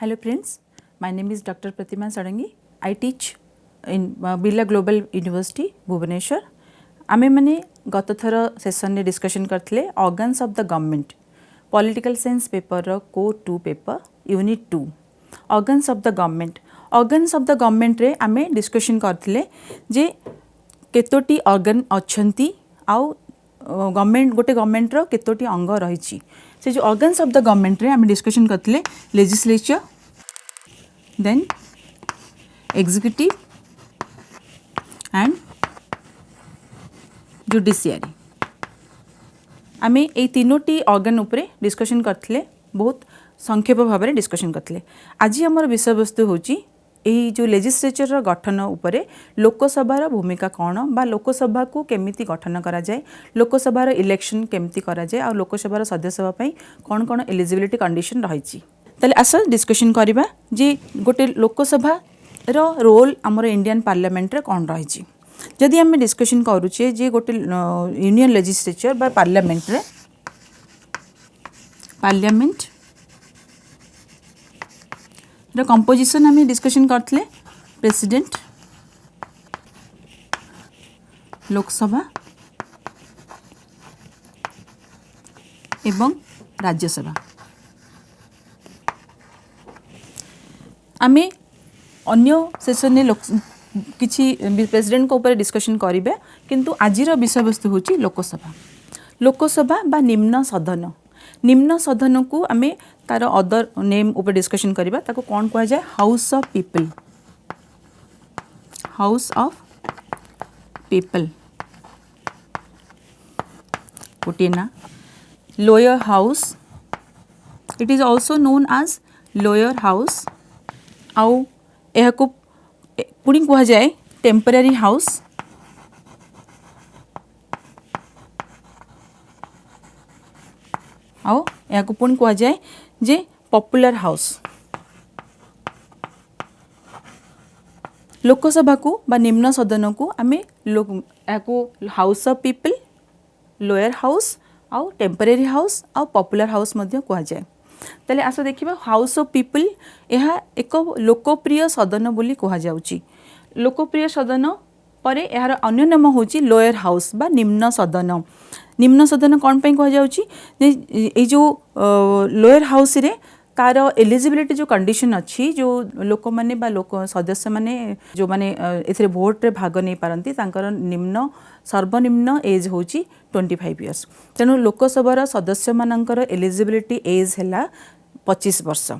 Hello friends, my name is Dr. Pratima Sarangi. I teach in Birla Global University, Bhubaneswar. आमे मैंने गत थर session में discussion करथिले organs of the government political science paper रो core 2 paper unit 2 organs of the government रे आमे discussion करथिले जे केतोटी ऑर्गन अछंती आउ गवर्नमेंट गोटे गवर्नमेंट रो केतोटी अंग रहिछि से जो ऑर्गन्स ऑफ द गवर्नमेंट रे आमे डिस्कशन करथिले legislature then executive and judiciary आमे ए तीनोटी ऑर्गन उपरे डिस्कशन करथिले बहुत संक्षेप भाव में डिस्कशन करथिले। आज हमर विषय वस्तु होची एही जो लेजिस्लेचर रो गठन उपरे लोकसभा रो भूमिका कौन बा लोकसभा को केमिति गठन करा जाए, लोकसभा रो इलेक्शन केमिति करा जाए और लोकसभा रो सदस्य सभा पई कौन कौन एलिजिबिलिटी कंडीशन रहिछि। ताले आस डिस्कशन करबा जे गोटे लोकसभा रो रोल हमर इंडियन पार्लियामेंट रे कौन रहिछि। जदि आम डिस्कशन करुचे जे गोटे यूनियन लेजिस्लेचर बा पार्लियामेंट रे पार्लियामेंट रो कंपोजिशन आम डिस्कशन करथिले प्रेसिडेंट लोकसभा एवं राज्यसभा। आमे अन्य सेशन में किछि प्रेसिडेंट को ऊपर डिस्कशन करिबे किंतु आजिर विषय वस्तु होची लोकसभा बा निम्न सदन को आमे तार अदर नेम ऊपर डिस्कशन करिबा ताको कोन कहै जाय हाउस ऑफ पीपल गोटे ना lower house it is also known as lower house आउ एहा को पुणी कह जाए टेम्पररी हाउस आओ या को पुणी कह जाए जे पॉपुलर हाउस। लोकसभा को बा निम्न सदन को आमे या को house of people lower house आउ टेम्पररी हाउस आउ पॉपुलर हाउस मध्य कह जाए। ताले आस देखिबा हाउस ऑफ पीपल यह एक लोकप्रिय सदन बोली कह जाउची। लोकप्रिय सदन परे यार अन्य नाम होची लोअर हाउस बा निम्न सदन कौन पे कह जाउची ए जो लोअर हाउस रे तार एलिजिबिलिटी जो कंडीशन अच्छी जो लोक माने बा लोक सदस्य माने जो माने एथरे वोट रे भाग नै पारंती तांकर सर्वनिम्न एज होची 25 इयर्स। तेणु लोकसभा सदस्य मानकर एलिजिबिलिटी एज हैला 25 वर्ष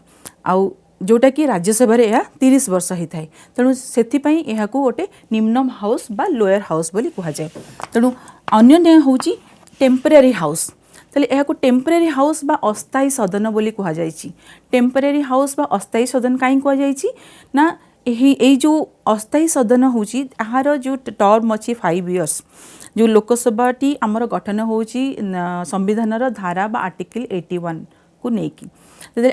आउ जोटा कि राज्यसभा रे 30 वर्ष ही थाए। तेणु सेथिपई एहा को गोटे निम्न हाउस बा लोअर हाउस बोली कह जाए। तेणु अन्य ने होची टेम्पररी हाउस। ताले एहा को टेम्पररी हाउस बा अस्थायी सदन बोली कह जाइछि। टेम्पररी हाउस बा अस्थायी सदन काई कह जाइछि ना एही जो अस्थायी सदन होची आहार जो टर्म अछि 5 इयर्स जो लोकसभा टी हमर गठन होची संविधान रो धारा बा आर्टिकल 81 को नेकी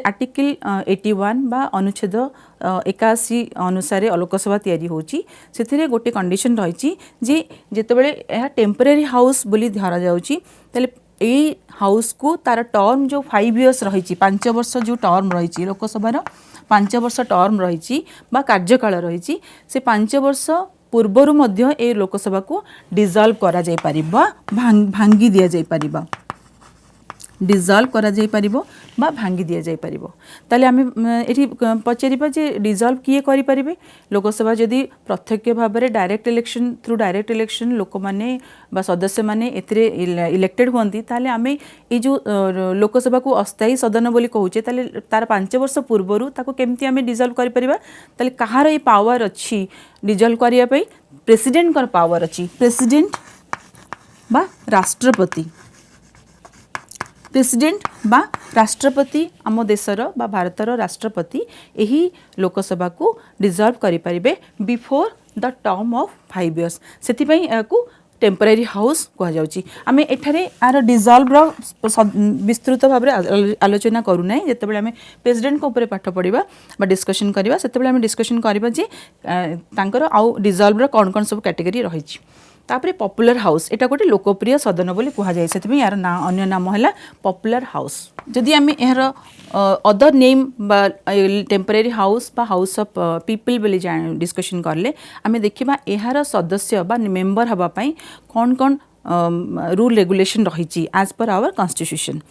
आर्टिकल 81 बा अनुच्छेद 81 अनुसार लोकसभा तैयारी होची सेथिरे गोटे कंडीशन रहिछि जे जेतेबेले एहा टेम्पररी हाउस बोली धरा जाउची तले ए हाउस को तार टर्म जो 5 इयर्स रहिछि 5 वर्ष जो टर्म रहिछि लोकसभा रो 5 वर्ष टर्म रहिछि बा कार्यकाल रहिछि से 5 वर्ष पूर्वरु मध्य ए लोकसभा को डिसॉल्व करा जाय परिबा भांगी दिया जाय परिबा डिसॉल्व करा जाय परिबो बा भांगी दिया जाय परिबो। ताले आमे एठी पचेरिबा जे डिसॉल्व किए करि परिबे लोकसभा जदि प्रत्यक्ष भाव में डायरेक्ट इलेक्शन लोक माने बा सदस्य माने एथिरे इलेक्टेड होंती ताले आमे ए जो लोकसभा को अस्थायी सदन बोली कहूचे ताले तार 5 वर्ष पूर्वरु ताको केमती आमे डिसॉल्व करि परिबा। ताले कहार ए पावर अछि डिसॉल्व करिया पई प्रेसिडेंट कर पावर अछि। प्रेसिडेंट बा राष्ट्रपति आम देशर बा भारतर राष्ट्रपति यही लोकसभा को डिसॉल्व करि परिबे before the term of 5 years सेथिपई याकू टेम्पररी हाउस कह जाउची। आमे एठारे आर डिसॉल्व रो विस्तृत भाव में आलोचना करू नै जेतेबेले आमे प्रेसिडेंट को ऊपर पाठ पढिबा बा डिस्कशन करिबा सेतेबेले आमे डिस्कशन करिबा जे तांकर आउ डिसॉल्व रो कोन कोन सब कैटेगरी रहिछि। तापर पॉपुलर हाउस एटा गोटे लोकप्रिय सदन बोली कह जाए से यार ना अन्य नाम है पॉपुलर हाउस जदि आम यार अदर नेम बा टेम्परेरी हाउस बा हाउस ऑफ पीपल बोली डिस्कशन करले आम देखा यार सदस्य बा मेंबर हवापाई कौन कौन रूल रेगुलेशन रही as per our constitution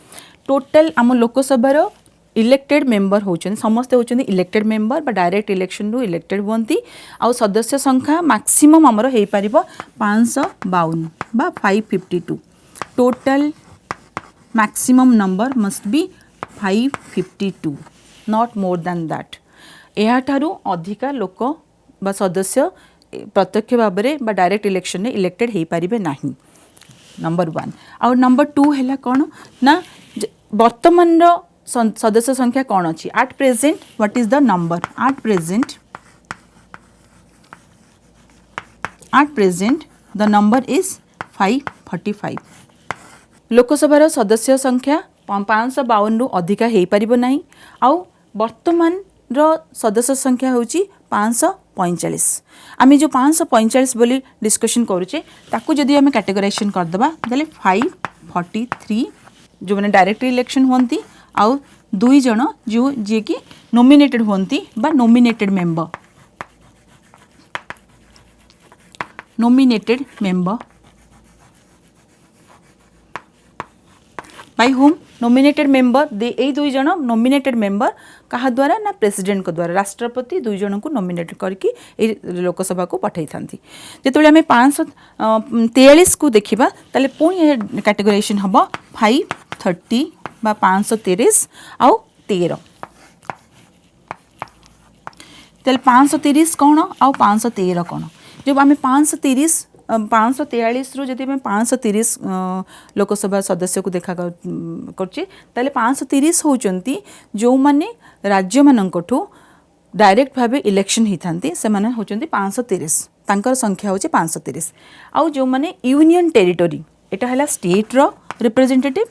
total आम लोकसभा इलेक्टेड मेंबर होचन समस्ते होचन इलेक्टेड मेंबर बा डायरेक्ट इलेक्शन रू इलेक्टेड होती आउ सदस्य संख्या मैक्सिमम आमर हो पार 552 बा 552 total maximum number must be 552 not more than that या अधिका लोक बा सदस्य प्रत्यक्ष भाव में बा डायरेक्ट इलेक्शन में इलेक्टेड हो पारे नहीं नंबर 1 आउ नंबर 2 है कौन ना वर्तमान सदस्य संख्या कौन अच्छी at present what is the number at present the number is 545 लोकसभार सदस्य संख्या 552 रु अधिका हो पार ना आउ वर्तमान सदस्य संख्या हूँ 545 आम जो 545 बोली डिस्कशन करुचे ताकू जदि आम कैटेगराइजेशन करदे ताले 543 जो मैंने डायरेक्ट इलेक्शन होती आउ 2 जन जो जी कि नॉमिनेटेड होती बा nominated member by home nominated member दे ए 2 जन नॉमिनेटेड मेंबर कहा द्वारा ना प्रेसिडेंट को द्वारा राष्ट्रपति 2 जन को नॉमिनेट करके लोकसभा को पठाई थांती जेतबेले आमे 543 को देखिबा ताले पुणी कैटेगराइजेशन हबो 530 बा 530 आउ 13 ताले 530 कौन आउ 513 कौन जब आमे 543 रु जदि 530 लोकसभा सदस्य को देखा करछे ताले 530 होचंती जो माने राज्य मानकठू डायरेक्ट भाव इलेक्शन होती से माने होचंती 530 तांकर संख्या होचे 530 आउ जो माने यूनियन टेरिटोरी एटा हला स्टेट रो रिप्रेजेंटेटिव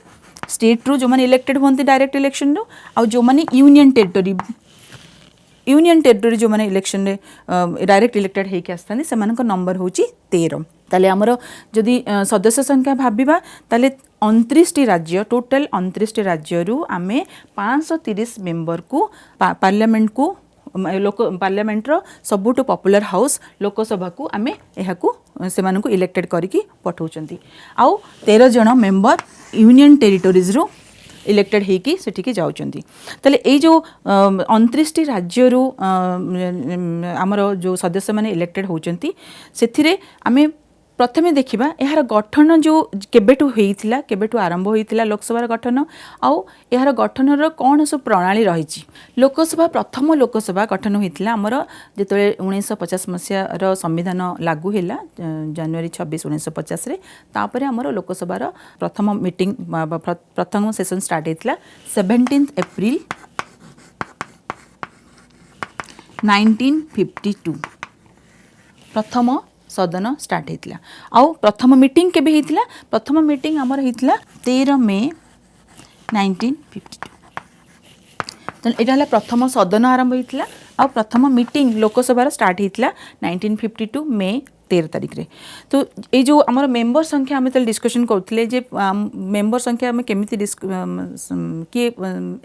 स्टेट रो जो माने इलेक्टेड होती डायरेक्ट इलेक्शन रो आउ जो माने यूनियन टेरिटोरी जो माने इलेक्शन रे डायरेक्ट इलेक्टेड होके आस्थानी से मानक नंबर होची 13 ताले हमरो जदि सदस्य संख्या भाबिबा ताले 29 टी राज्य टोटल 29 टी राज्य रु आमे 530 मेंबर को पार्लियामेंट को पार्लियामेंट रो सबुटो पॉपुलर हाउस लोकसभा को आमे एहाकू से मानकू इलेक्टेड करिकी पठाउचंती आउ 13 जन मेंबर यूनियन टेरिटोरीज रो इलेक्टेड होगी सेठिकी जाउचंती ताले ए जो 29 टी राज्य रु आमर जो सदस्य माने इलेक्टेड होचंती सेथिरे आमे प्रथमे देखिबा यार गठन जो केबेटू होइथिला केबेटू आरंभ होइथिला लोकसभा गठन आउ यार गठन रो कौन सब प्रणाली रही लोकसभा प्रथम लोकसभा गठन होइथिला हमर जेतले 1950 मसिया रो संविधान लागू हैला जनवरी 26 1950 रे तापरे हमर लोकसभा रो प्रथम मीटिंग प्रथम सेशन स्टार्ट होइथिला 17 अप्रैल 1952 प्रथम सदन स्टार्ट होता आउ प्रथम मीटिंग केबे होता प्रथम मीटिंग आमर होता 13 मे 1952 तो यहाँ प्रथम सदन आरंभ होता आउ प्रथम मीटिंग लोकसभा स्टार्ट होता 1952 मे 13 तारिख रे तो ये जो आमर मेंबर संख्या आम तो डिस्कशन करते जे मेंबर संख्या आम केमी किए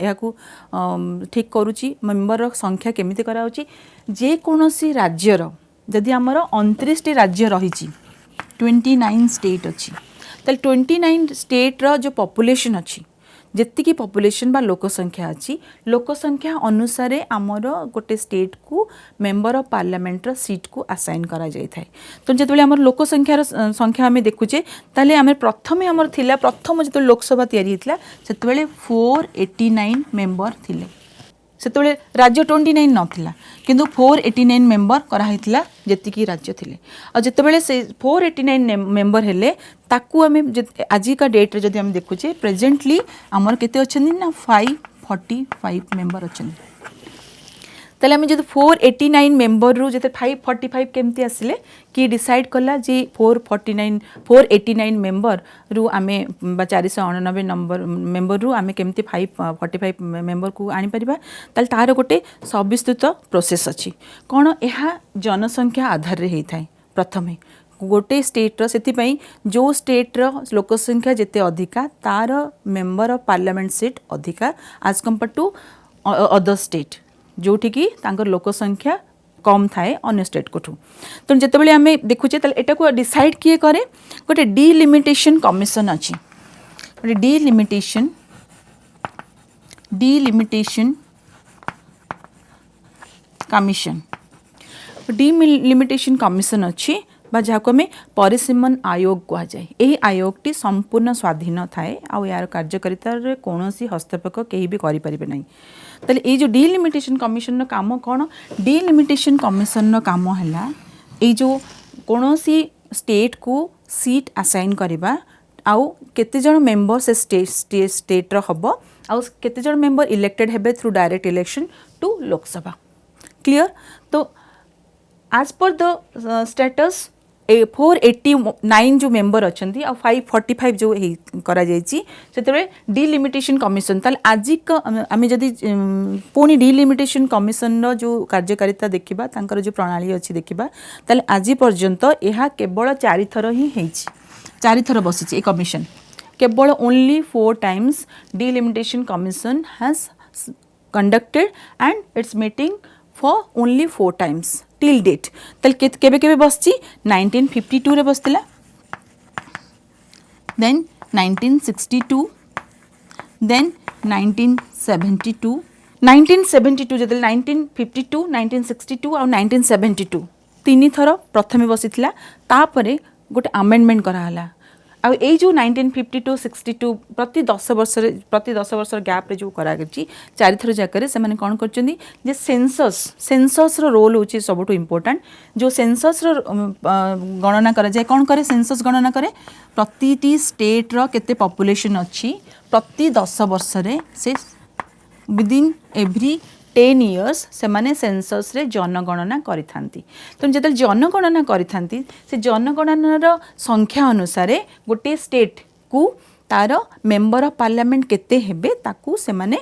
यहाँ ठीक करुच्ची मेंबर संख्या केमी कराऊँच जेकोसी राज्यर जदि आमर 29 टी राज्य रही 29 स्टेट अच्छी ताल 29 स्टेट रो जो पॉपुलेशन अच्छी जेतिकी पॉपुलेशन बा लोक संख्या अच्छी लोक संख्या अनुसार आमर गोटे स्टेट को मेंबर ऑफ पार्लियामेंट रो सीट को असाइन करा जाय थाए तो जेतबेले आमर लोक संख्यार संख्या आमे देखुचे ताले आमे प्रथमे आमर थिला प्रथम जेतो लोकसभा तयारी हितला सेतबेले 489 मेंबर थिले सेतबेले राज्य 29 नथिला किंतु 489 मेंबर कराइथिला जेतिकी राज्य थिले आ जेतबेले से 489 मेंबर हेले ताकू आमे आज का डेट रे जदि हम देखुचे प्रेजेंटली हमर केते अछन ना 545 मेंबर अछन ताले आमे जदि 489 मेंबर रु जते 545 केमती आसिले कि डिसाइड कला जे 489 मेंबर रु आमे 499 नंबर मेंबर रु आमे केमती 545 मेंबर को आनी परिबा ताल तार गोटे सविस्तृत प्रोसेस अछि कोन एहा जनसंख्या आधार रे हेइ थाए प्रथमे गोटे स्टेट्र से जो स्टेट्र लोकसंख्या जिते अधिका तार मेंबर ऑफ पार्लियामेंट सीट अधिका आज कंपेयर टू अदर स्टेट जोठी की तांकर लोकसंख्या कम थाए अन्य स्टेट को तो जिते आम देखुचे एटा को डिसाइड किए करे गोटे डिलिमिटेशन कमिशन अच्छी गोटे डिलिमिटेशन कमिशन डिलिमिटेशन कमिशन अच्छी जहाँ को आम परिसीमन आयोग कह जाए यही आयोग टी संपूर्ण स्वाधीन थाए आउ यार कार्यकारिता कौन हस्तक्षेप कहीं भी करें ना ताले ये जो डिलिमिटेशन कमिशन काम कौन डिलिमिटेशन कमिशन काम है ये जो कौन स्टेट को सीट असाइन करवा आउ केते जन मेंबर से स्टेट हम आउ केते जन मेंबर इलेक्टेड हेबे through direct election to Lok Sabha clear तो एज पर द स्टेटस 489 जो मेंबर अच्छा और 545 जो करा से डिलिमिटेशन कमिशन ताल आज आम जदि पुणी डिलिमिटेशन कमिशन जो कार्यकारिता देखा तांकर जो प्रणाली अच्छी देखा ताल आज पर्यंत यह केवल 4 थर ही 4 थर बसी कमिशन केवल only 4 times delimitation commission has conducted and its meeting for only 4 times till date ताले केबे केबे बसची 1952 रे बसतिला देन 1962 देन 1972 जदे 1952 1962 और 1972 तीन थर प्रथमे बसीथिला तापरे गोटे अमेंडमेंट कराला आ ये जो 1952 62 प्रति 10 वर्ष गैप रे जो करा गछि 4 थर जाकर से माने कोन करचंदी जे सेंसस रो रोल होची सबटू इंपोर्टेंट जो सेंसस रो गणना करा जाय कोन करे सेंसस गणना करे प्रति स्टेट रो केते पॉपुलेशन अच्छी प्रति 10 वर्ष रे से विदिन एवरी 10 years से माने सेंसस रे जनगणना करिथांती तो जब जनगणना करिथांती से जनगणनार संख्या अनुसार गोटे स्टेट को तार मेंबर ऑफ पार्लियामेंट केते हेबे ताकू से माने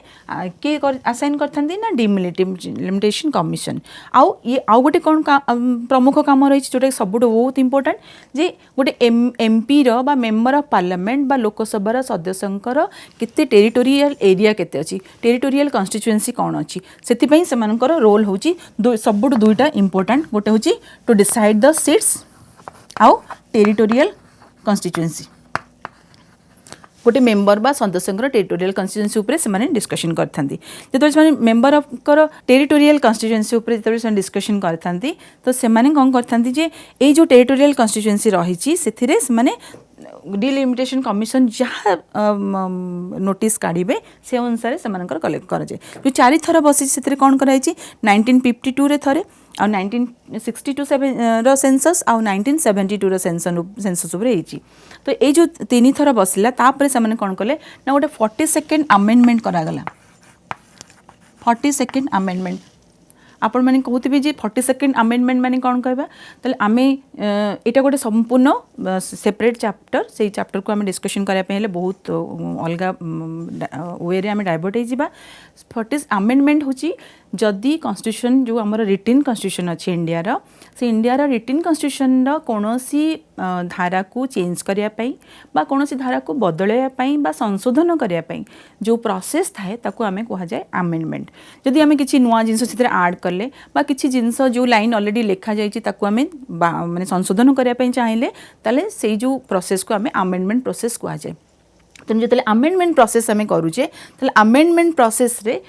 के असाइन करथांती ना डिलिमिटेशन कमिशन आउ ये आउ गोटे कोन प्रमुख काम रही जोटा सबुठ बहुत इंपोर्टेंट जे गोटे एमपी रो बा मेंबर ऑफ पार्लियामेंट बा लोकसभा सदस्यंकर केते टेरिटोरियल एरिया केते अछि टेरिटोरियल कन्स्टिट्युएंसी कोन अछि सेति पई से मानकर रोल होची सबुठ दुईटा इंपोर्टेंट गोटे होची टू डिसाइड द सीट्स आउ टेरिटोरियल कन्स्टिट्युएंसी गोटे मेंबर बा सदस्यंकर टेरिटोरियल कन्स्टिट्युएंसी उपरे से माने डिस्कशन करथांती जेतो से मेंबर ऑफ कर टेरिटोरियल कन्स्टिट्युएंसी उपरे जेतो से डिस्कशन करथांती तो से माने कोन करथांती जे ए जो टेरिटोरियल कन्स्टिट्युएंसी रहिची सेथिरे से माने डिलिमिटेशन कमिशन जहाँ नोटिस काढ़े से अनुसार से कलेक्ट कर जो 4 थर बसी से कौन कर 1952 रे थरे आ 1962 रो सेंसस आ 1972 रो सेंसस उपर होती तो ये जो 3 थर बसला तापर से कौन कले ना गोटे 42nd अमेंडमेंट करागला 42nd अमेंडमेंट आपण मैंने कहते जे 42nd अमेंडमेंट माने कौन कहबा ताले आमे एटा गोटे संपूर्ण सेपरेट चैप्टर से चैप्टर को आमे डिस्कशन करिया पे हेले बहुत अलगा वे रे आमे डाइवर्ट हो जिबा 40 अमेंडमेंट होची जदि कॉन्स्टिट्यूशन जो हमर रिटन कॉन्स्टिट्यूशन अच्छे इंडिया रो से इंडिया रो रिटन कॉन्स्टिट्यूशन रो कोनोसी धारा को चेंज करिया पई बा कोनोसी धारा को बदलया पई बा संशोधन करिया पई जो प्रोसेस थाए ताको आमे कहा जाय अमेंडमेंट जदि आमे किछि नुवा जिंस सितरे ऐड करले बा किछि जिंस जो लाइन ऑलरेडी लिखा जायछि ताको आमे माने संशोधन करिया पई चाहिले ताले सेई जो प्रोसेस को आमे अमेंडमेंट प्रोसेस कहा जाय तेम जतले अमेंडमेंट प्रोसेस आमे करूचे ताले अमेंडमेंट प्रोसेस रे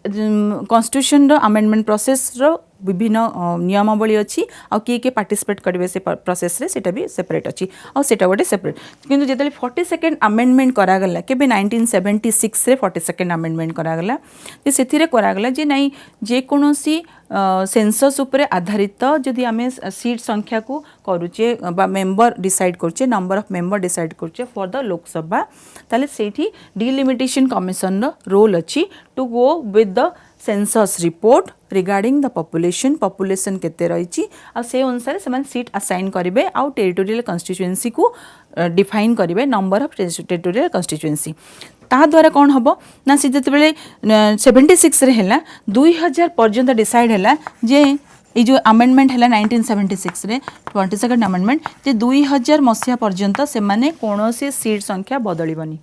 कॉन्स्टिट्यूशन रो अमेंडमेंट प्रोसेस रो विभिन्न नियमावली अच्छी आ किए पार्टिसिपेट करेंगे से प्रोसेस रे सेटा भी सेपरेट अच्छी और सेटा गोटे सेपरेट किंतु जतले 42nd अमेंडमेंट करागला केबे 1976 रे 42nd अमेंडमेंट करागला जे सेथिरे करागला जे नाही जे कोनोसी सेंसस उपरे आधारित जदि आमे सीट संख्या को करूचे बा मेंबर डिसाइड करचे नंबर ऑफ मेंबर डिसाइड करचे फॉर द लोकसभा ताले सेठी डिलिमिटेशन कमिशन रो रोल अच्छी to go with the census report regarding the population केते रही आ से अनुसार से सीट असाइन करेंगे आउ टेरिटोरियल कन्स्टिट्युएंसी को डिफाइन करेंगे नंबर ऑफ टेरिटोरियल कन्स्टिट्युएंसी ता द्वारा कौन हम ना सी जिते 76 रे हैला 2000 पर्यंत डिसाइड हैला जे ये जो आमेंडमेंट है 1976 रे 22nd आमेंडमेंट जे 2000 मसीहा पर्यंत से माने कौनसी सीट संख्या बदलबनी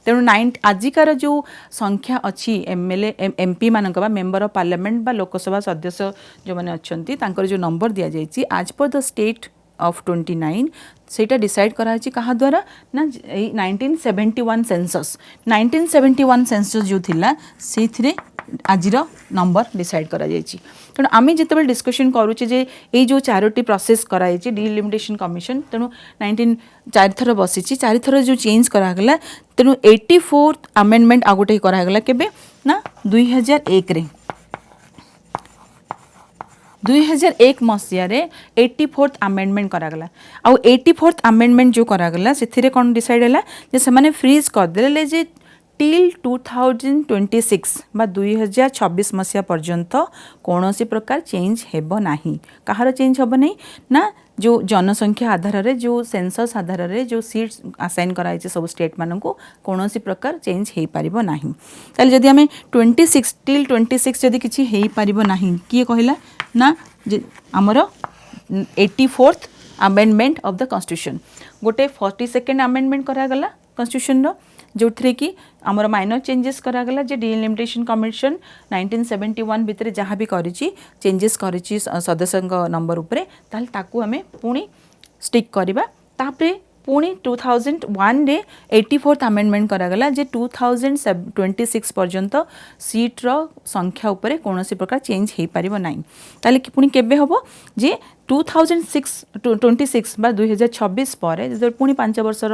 तेणु आजिकार जो संख्या अच्छी एमएलए एमपी मानक बा मेंबर ऑफ पार्लियामेंट बा लोकसभा सदस्य जो मैंने अच्छा जो नंबर दि जाइए आज पर द स्टेट ऑफ 29 सेटा डिसाइड कराई कहा द्वारा ना 1971 सेंसस 1971 सेंसस जो थिला से आजिर नंबर डिसाइड करा जाइए तेणु आम जिते डिस्कसन करुचे जे ये जो चारोटी प्रोसेस कराई डिलिमिटेशन कमिशन तेणु 19 चार थर बसी चार थर जो चेंज करागला तेणु 84th आमेंडमेंट आ गोटे करागला केबे ना 2001 रे 2001 मसीह 84th आमेंडमेंट करागला आउ 84th आमेंडमेंट जो करागला से कौन डिसाइड है जे से माने फ्रीज करदे जे टिल 2026 बा 2026 मसीहा पर्यंत कौन सी प्रकार चेंज हेब नाही कहार चेंज हेब नहीं ना जो जनसंख्या आधार रे जो सेंसस आधार रे जो सीट्स असाइन कराई सब स्टेट मान को कौन सी प्रकार चेंज हो पारिबो नाही ताले जदि आमे 26 टिल 26 जदि किछि हेई पारिबो नाही किए कहला ना आमर 84th amendment of the constitution गोटे 42nd आमेंडमेंट करागला कॉन्स्टिट्यूशन रो जो थे कि आमर माइनर चेंजेस करागला जे डिलिमिटेशन कमिशन 1971 भितर जहाँ भी करिछि चेंजेस करिछि सदस्य नंबर उपरे ताल ताकू हमें पुणी स्टिक करबा तापरे पुणी 2001 रे 84th आमेंडमेंट करागला जे 2026 पर्यंत सीट रो संख्या उपरे कौन सी प्रकार चेंज हो पारिबो नाही ताले कि पुणी केबे हबो जे 2026 बा 2026 पर जो पुणी 5 वर्षर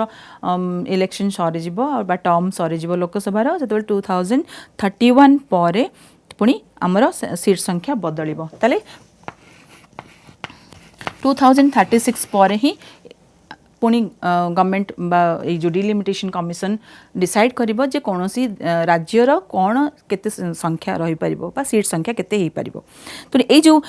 इलेक्शन सरीज बा टर्म सरीज लोकसभा जो 2031 पर पुणी आमर सीट संख्या बदलिबो ताले 2036 पर ही पुणी गवर्नमेंट बा जो डिलिमिटेशन कमिशन डिसाइड करिबो जे कोनोसी राज्यर कौन केते संख्या रही पारिबो बा सीट संख्या केते ही पारिबो तो ए जो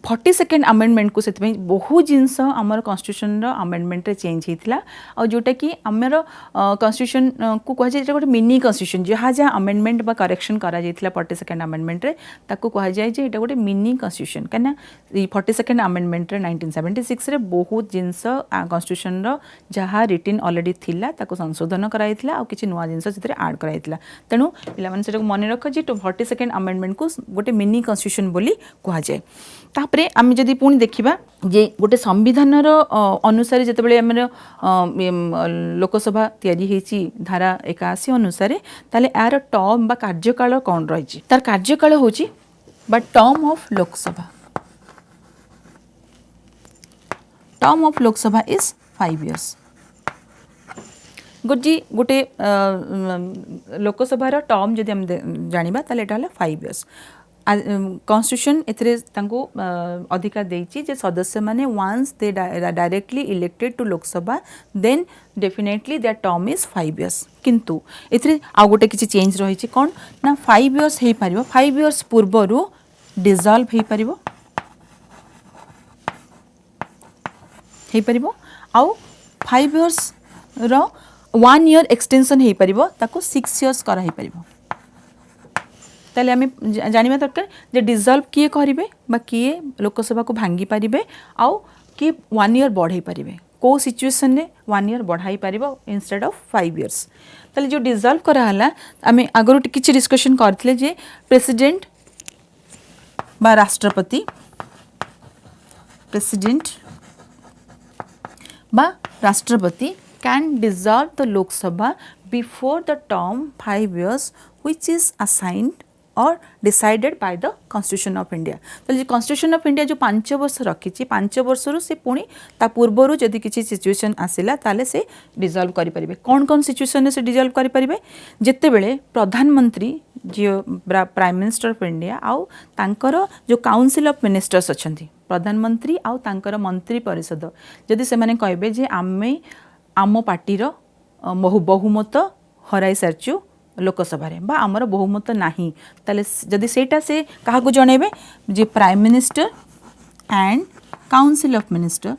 42nd आमेंडमेंट को सेतमे बहु जिंस हमर कॉन्स्टिट्यूशन रो आमेंडमेंट रे चेंज हितला और जोटा कि हमर कॉन्स्टिट्यूशन को कह जाय गोटे मिनी कॉन्स्टिट्यूशन जहाँ जहाँ आमेंडमेंट बा करेक्शन करा जायतिला 42nd आमेंडमेंट रे ताको कह जाय जे एटा गोटे मिनी कॉन्स्टिट्यूशन कना 42nd आमेंडमेंट रे 1976 रे बहुत जिंस कॉन्स्टिट्यूशन रो जहाँ रिटिन ऑलरेडी थिला ताको संशोधन कराइथिला और किछि नुवा जिंस सेतरे ऐड कराइथिला तेणु पिला माने सेटा मन रख जे 42nd आमेंडमेंट को गोटे मिनी कॉन्स्टिट्यूशन बोली कहा जाए तापरे आम जदि पुणी देखिबा जे गोटे संविधान अनुसार जितेबाला आम लोकसभा तैयारी हेची धारा 81 अनुसार ताले यार टर्म बा कार्यकाल कौन रही तार कार्यकाल होची बा term of Lok Sabha is 5 years गोटे लोकसभार टर्म जदि हम जानिबा ताले एटा हला 5 years कॉन्स्टिट्यूशन एथरे तांको अधिकार देछि जे सदस्य माने once they directly elected to Lok Sabha then definitely their term is 5 years किंतु एथरे आ गोटे किछि चेंज रही छि कोन ना 5 years हे पारिबो 5 years पूर्वरु डिसॉल्व हे पारिबो आउ 5 years रो 1 year एक्सटेंशन हे पारिबो ताको 6 years करा हे पारिबो ताले आम जानिबा दरकार जे डिसॉल्व किए करिवे बा किए लोकसभा को भांगी पारिबे आउ कि 1 year बढ़ाई पारिबे को सिचुएशन रे 1 year बढ़ाई पारिबो इंस्टेड ऑफ 5 years ताले जो डिसॉल्व करा हला आम आगरो किछि डिस्कशन करथिले जे प्रेसिडेंट बा राष्ट्रपति प्रेसिडेंट बा राष्ट्रपति can dissolve the Lok Sabha before the term 5 years which is assigned और decided by the constitution of India तो कॉन्स्टिट्यूशन ऑफ इंडिया जो 5 वर्ष रखी 5 वर्ष से पुणी ता पूर्वर जदि किसी सिचुएशन आसिला ताले से डिसॉल्व करि परिबे कौन कौन सिचुएशन से डिसॉल्व करि परिबे जेते बेले प्रधानमंत्री जो प्राइम मिनिस्टर ऑफ इंडिया आउ तांकर जो काउंसिल ऑफ मिनिस्टर्स अछंती प्रधानमंत्री आउ तांकर मंत्री परिषद जदि से माने कहबे जे आमे आम पार्टीर बहुमत हराई सारचु लोकसभा रे बा आमर बहुमत नाही ताले जदि सेटा से कहा को जणेबे जे prime minister and council of minister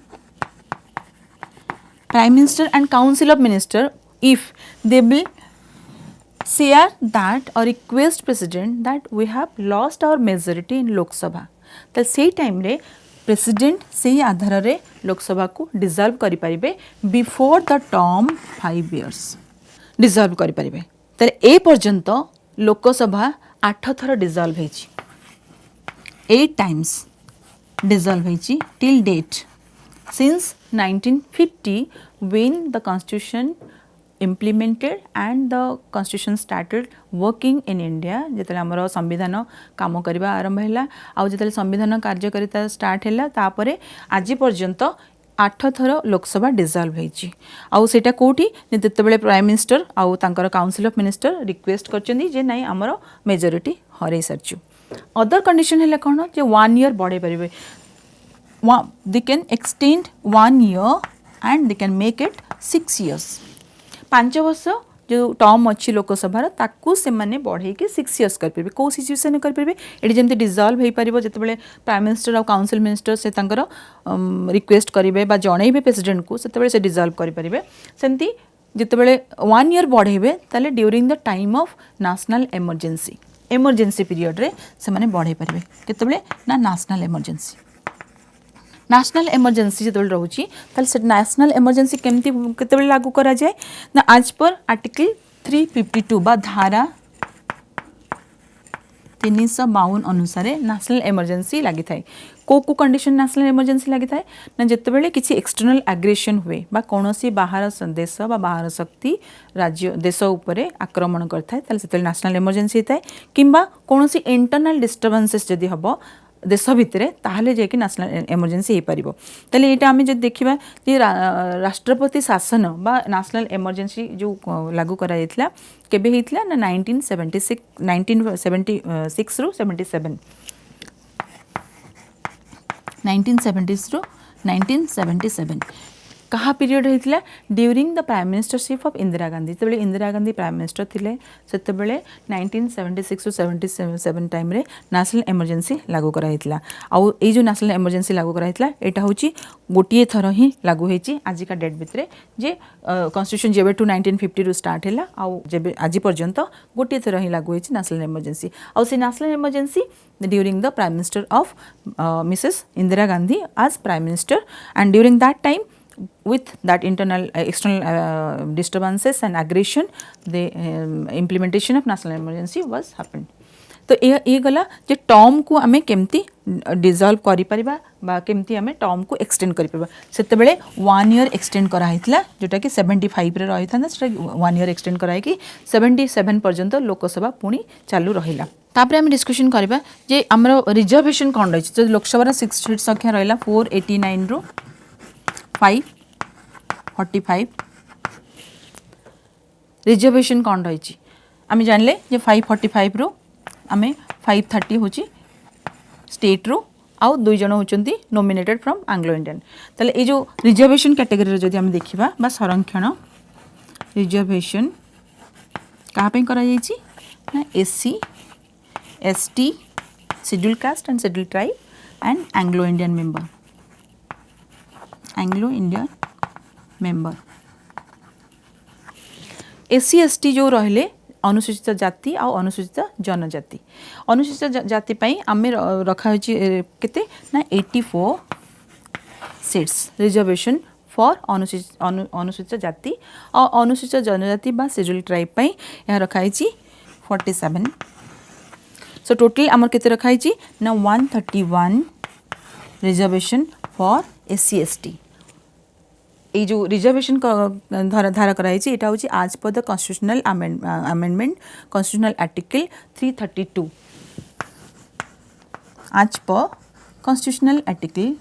prime minister and council of minister if they will share that or request president that we have lost our majority in Lok Sabha तो से टाइम रे प्रेसिडेंट से आधार रे लोकसभा को dissolve करि परिबे before the term 5 years dissolve करि परिबे। तो ए पर्यंत लोकसभा 8 थर डिजॉल्व हेची 8 टाइम्स डिजॉल्व हेची till date since 1950 when the constitution implemented and the constitution started working in India जेतले हमर संविधान काम करबा आरंभ हैला आ जेतले संविधान कार्यकारिता स्टार्ट हैला तापरे आज पर्यंत 8 थर लोकसभा डिजॉल्व हेची आउ सेटा कोठी जेतेबेले प्राइम मिनिस्टर आउ तांकर काउंसिल ऑफ मिनिस्टर रिक्वेस्ट करचंदी जे नाही हमर मेजॉरिटी हरै सरचु। अदर कंडीशन हैला कोन जे 1 ईयर बढ़े परिबे they can extend 1 year and they can make it 6 years 5 वर्ष जो टर्म अच्छी लोकसभा ताकू से माने बढ़े कि 6 इयर्स कर परबे को सिचुएशन कर परबे एडी जेमते डिजॉल्व हे परिबो जेतेबेले प्राइम मिनिस्टर और काउंसिल मिनिस्टर से तांकर रिक्वेस्ट करिवे बा जणैबे प्रेसिडेंट को सेतेबेले से डिजॉल्व करि परिबे सेंती जेतेबेले 1 ईयर बढ़ेबे ताले during the time of national emergency period रे से माने बढ़े परिबे केतेबेले ना नेशनल इमरजेंसी नेशनल इमरजेंसी जो रोची से नेशनल इमरजेंसी केमती केतेबेले लागू करा जाए ना आज पर आर्टिकल 352 बा धारा 352 अनुसार नेशनल इमरजेंसी लगी थाए को कंडीशन नेशनल इमरजेंसी लगी थाए ना जेतेबेले किसी एक्सटर्नल एग्रेशन हुए बा कोनोसी बाहर देश बा बाहर शक्ति राज्य देश उपरे आक्रमण करथाय ताले सेतेबेले नेशनल इमरजेंसी थाए किंबा कोनोसी इंटरनल डिस्टर्बेंसेस जदी हबो देश भितर ताहले जेकि नेशनल इमरजेंसी हो पारिबो ताले एटा आमे जे देखिबा जे राष्ट्रपति शासन बा नेशनल इमरजेंसी जो लागू करा जायतला केबे हेतला ना 1976 रो 77 1970 रो 1977 कहा पीरियड होता during the prime ministership of Indira Gandhi जो इंदिरा गांधी प्राइम मिनिस्टर थिले सेतेबेले 1976 77 टाइम रे नेशनल इमरजेंसी लागू कराइतला आउ ए जो नेशनल इमरजेंसी लागू कराइतला एटा होची गोटिए थर ही लागू हेची आज का डेट भितरे जे कॉन्स्टिट्यूशन जेबे टू 1950 रू स्टार्ट हैला आउ जेबे आज पर्यंत गोटिए थर ही लागू हेची नेशनल इमरजेंसी आउ से national emergency during the prime minister of Mrs Indira Gandhi as prime minister and during that time with that internal external disturbances and aggression the implementation of national emergency was happened। तो ये गला जे term को आमे केमती dissolve करि परिबा बा केमती आमे टर्म को एक्सटेंड करि परिबा सेते बेले 1 ईयर एक्सटेंड करा हितला जोटा कि 75 रे रही था सेटा 1 ईयर एक्सटेंड करा कि 77 पर्यंत लोकसभा पुणी चालू रहिला। तापर आमे डिस्कशन करबा जे हमरो रिजर्वेशन कोन रही जे लोकसभा 6 सीट संख्या रहिला 489 रो 545 रिजर्वेशन कौन रही आम जानले जे 545 रो आमे 530 होची स्टेट रो आउ 2 जन होचंती नॉमिनेटेड फ्रॉम एंग्लो इंडियन ताले ए जो रिजर्वेशन कैटेगरी रे जदि हम देखिबा बा संरक्षण रिजर्वेशन कहा पे करा जाईची ना SC ST schedule caste and schedule tribe and Anglo Indian member SC ST जो रहले अनुसूचित जाति आ अनुसूचित जनजाति अनुसूचित जाति पई आमे रखा होची केते ना 84 सीट्स रिजर्वेशन फॉर अनुसूचित जाति और अनुसूचित जनजाति बा शेड्यूल ट्राइब पई यह रखा होची 47 सो टोटल आमर केते रखा होची ना 131 रिजर्वेशन फॉर एससी एसटी ये जो रिजर्वेशन धारा कराई एटा होची आज पर the constitutional amendment constitutional article 332 आज पर कॉन्स्टिट्यूशनल आर्टिकल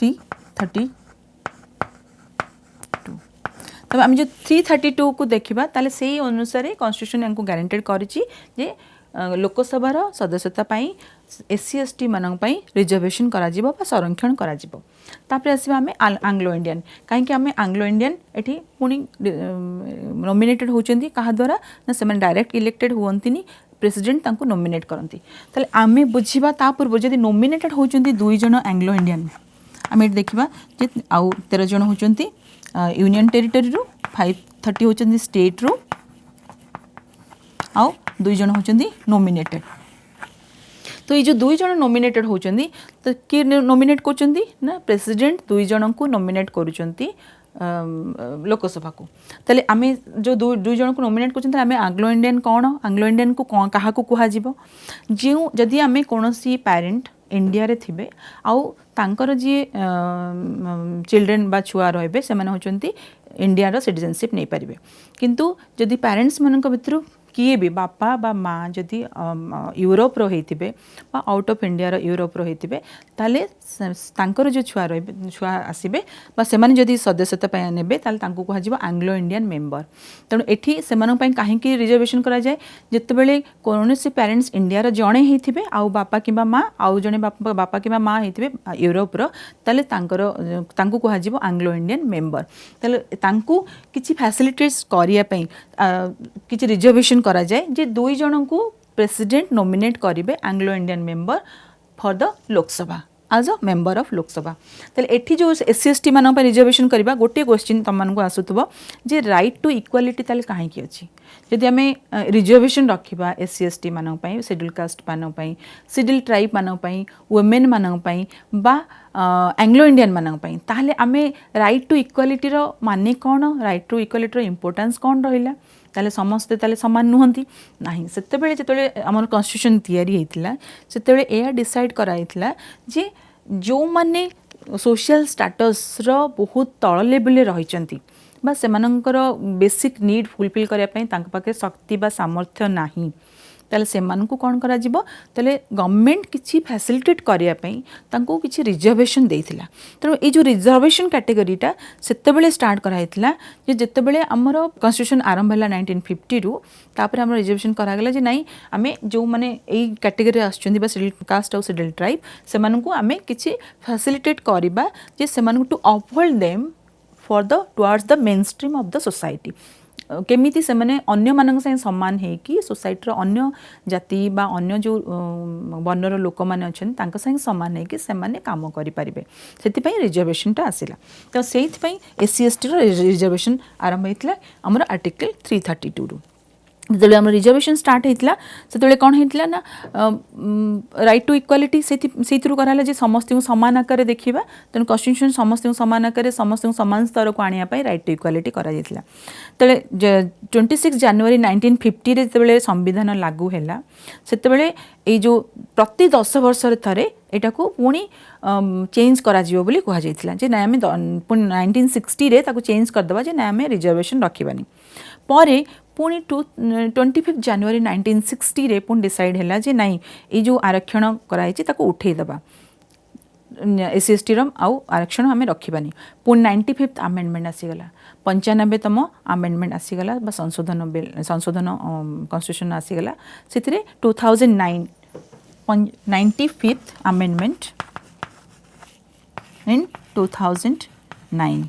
332 तब आम जो 332 को देखा ताले से अनुसार कॉन्स्टिट्यूशन यांको गारंटेड करिछि जे लोकसभा सदस्यता पाई एससी एसटी मानक पाई रिजर्वेशन करा जिवो बा संरक्षण करा जिवो तापर आसीबा आमे एंग्लो इंडियन काहे कि आमे एंग्लो इंडियन एठी पुनी नॉमिनेटेड होचंती कहा द्वारा ना सेमन डायरेक्ट इलेक्टेड हुवंतिनी प्रेसिडेंट तांको नॉमिनेट करंती ताले आमे बुझिबा ता पूर्व जदी नॉमिनेटेड होचंती 2 जण एंग्लो इंडियन आमे देखिबा जे आउ 13 जण होचंती यूनियन टेरिटरी रो 530 होचंती स्टेट रो आउ 2 जण होचंती नॉमिनेटेड तो ये जो 2 जन नॉमिनेटेड होचंदी तो किए नॉमिनेट करचंदी ना प्रेसिडेंट 2 जन को नॉमिनेट करूचंती लोकसभा को ताले आमे जो 2 जन को नॉमिनेट करचंती आमे एंग्लो इंडियन कौन एंग्लो इंडियन को कहा को कुहा जीवो जो जदि आमे कोनोसी पेरेंट इंडिया रे थिबे आउ तांकर जी चिल्ड्रेन बा छुआ रहबे से माने होचंती इंडिया रो सिटीजनशिप नहीं पारिबे किंतु जदि पेरेंट्स मनक भितरु किए भी बापा बा माँ जदि यूरोप रो होइथिबे बा आउट ऑफ इंडिया रो यूरोप रो होइथिबे ताले तांकर जो छुआ रहबे छुआ आसीबे बा से माने जदि सदस्यता पय नेबे ताले तांको कहा जिवो एंग्लो इंडियन मेंबर तण एठी से मानक पय काहे कि रिजर्वेशन करा जाय जते बेले कोनोसी पेरेंट्स इंडिया रो जणे हेथिबे आउ बापा किबा माँ आउ जणे बापा किबा माँ हेथिबे यूरोप रो ताले तांकर तांको कहा जिवो एंग्लो इंडियन मेंबर ताले तांको किछि फैसिलिटीज करिया पय किछि रिजर्वेशन करा जाए जे 2 जन को प्रेसिडेंट नॉमिनेट करिवे Anglo Indian member for the Lok Sabha as a member of Lok Sabha ताले एठी जो एससी एसटी मानन पर रिजर्वेशन करबा गोटे क्वेश्चन तम मानन को आसुतबो जे राइट टू इक्वालिटी ताले काहे की अछि जदि आमे रिजर्वेशन रखिबा एससी एसटी मानन पई शेड्यूल कास्ट मानन पई शेड्यूल ट्राइब मानन पई वुमेन मानन पई बा एंग्लो इंडियन मानन पई ताले आमे राइट टू इक्वालिटी रो माने कोन राइट टू इक्वालिटी रो इंपोर्टेंस कोन रहिला ताले समस्ते ताले समान नुहंती नाही सेते बेले जेतले हमर कॉन्स्टिट्यूशन तयारी हेतिला सेते बेले एया डिसाइड कराइतिला जे जो माने सोशल स्टेटस रो बहुत तळ लेवल रहिचंती बा सेमानकर बेसिक नीड फुलफिल करिया पई तांक पाके शक्ति बा सामर्थ्य नाही ताले सेमानकु कोन करा जिवो ताले गवर्नमेंट किछि फैसिलिटेट करिया पई तांको किछि रिजर्वेशन देइथिला त ए जो रिजर्वेशन कैटेगरीटा सेते बेले स्टार्ट कराइतिला जे जेते बेले हमर कॉन्स्टिट्यूशन आरंभ हला 1950 रु तापर हमर रिजर्वेशन करा गेला जे नाही आमे जो माने ए कैटेगरी आछुंदी बा शेड्यूल कास्ट और शेड्यूल ट्राइब सेमानकु आमे किछि फैसिलिटेट करिबा जे सेमानकु to uphold them for the towards the main stream of the society केमिति से माने अन्य मानक से सम्मान है कि सोसाइटी रो अन्य जाति बा अन्य जो वर्णर लोक माने अछन तांक संग सम्मान है कि से माने काम करि परिबे सेति पई रिजर्वेशन टा आसिला तो सेति पई एससी एसटी रो रिजर्वेशन आरंभ हेतला हमर आर्टिकल 332 रु जदि हम रिजर्वेशन स्टार्ट होता से कौन होता ना राइट टू इक्वालिटी से कराला जे समस्त समान आकार देखा तेणु कॉन्स्टिट्यूशन समस्त समान आकार समस्त समान स्तर को आने राइट टू इक्वालिटी करा तेरे 26 जनवरी 1950 रे जेतेबेले संविधान लागू हैला सेतेबेले ए जो प्रति 10 वर्ष थे एटा को पुणी चेंज करा जिवो बोली कहा जाइथिला जे ना आमे 1960 रे ताको चेंज कर दबा जे ना आमे रिजर्वेशन रखिबानी परे पुणी 25 जनवरी 1960 रे पुणी डिसाइड हैला जे नाही ए जो आरक्षण कराई ताको उठे दबा एस सी एस टी रम आउ आरक्षण आम रखिबानी पुणी 95th आमेंडमेंट आसीगला 95तम आमेंडमेंट आसीगला बा संशोधन कॉन्स्टिट्यूशन आसीगला से 2009 95th आमेंडमेंट इन 2009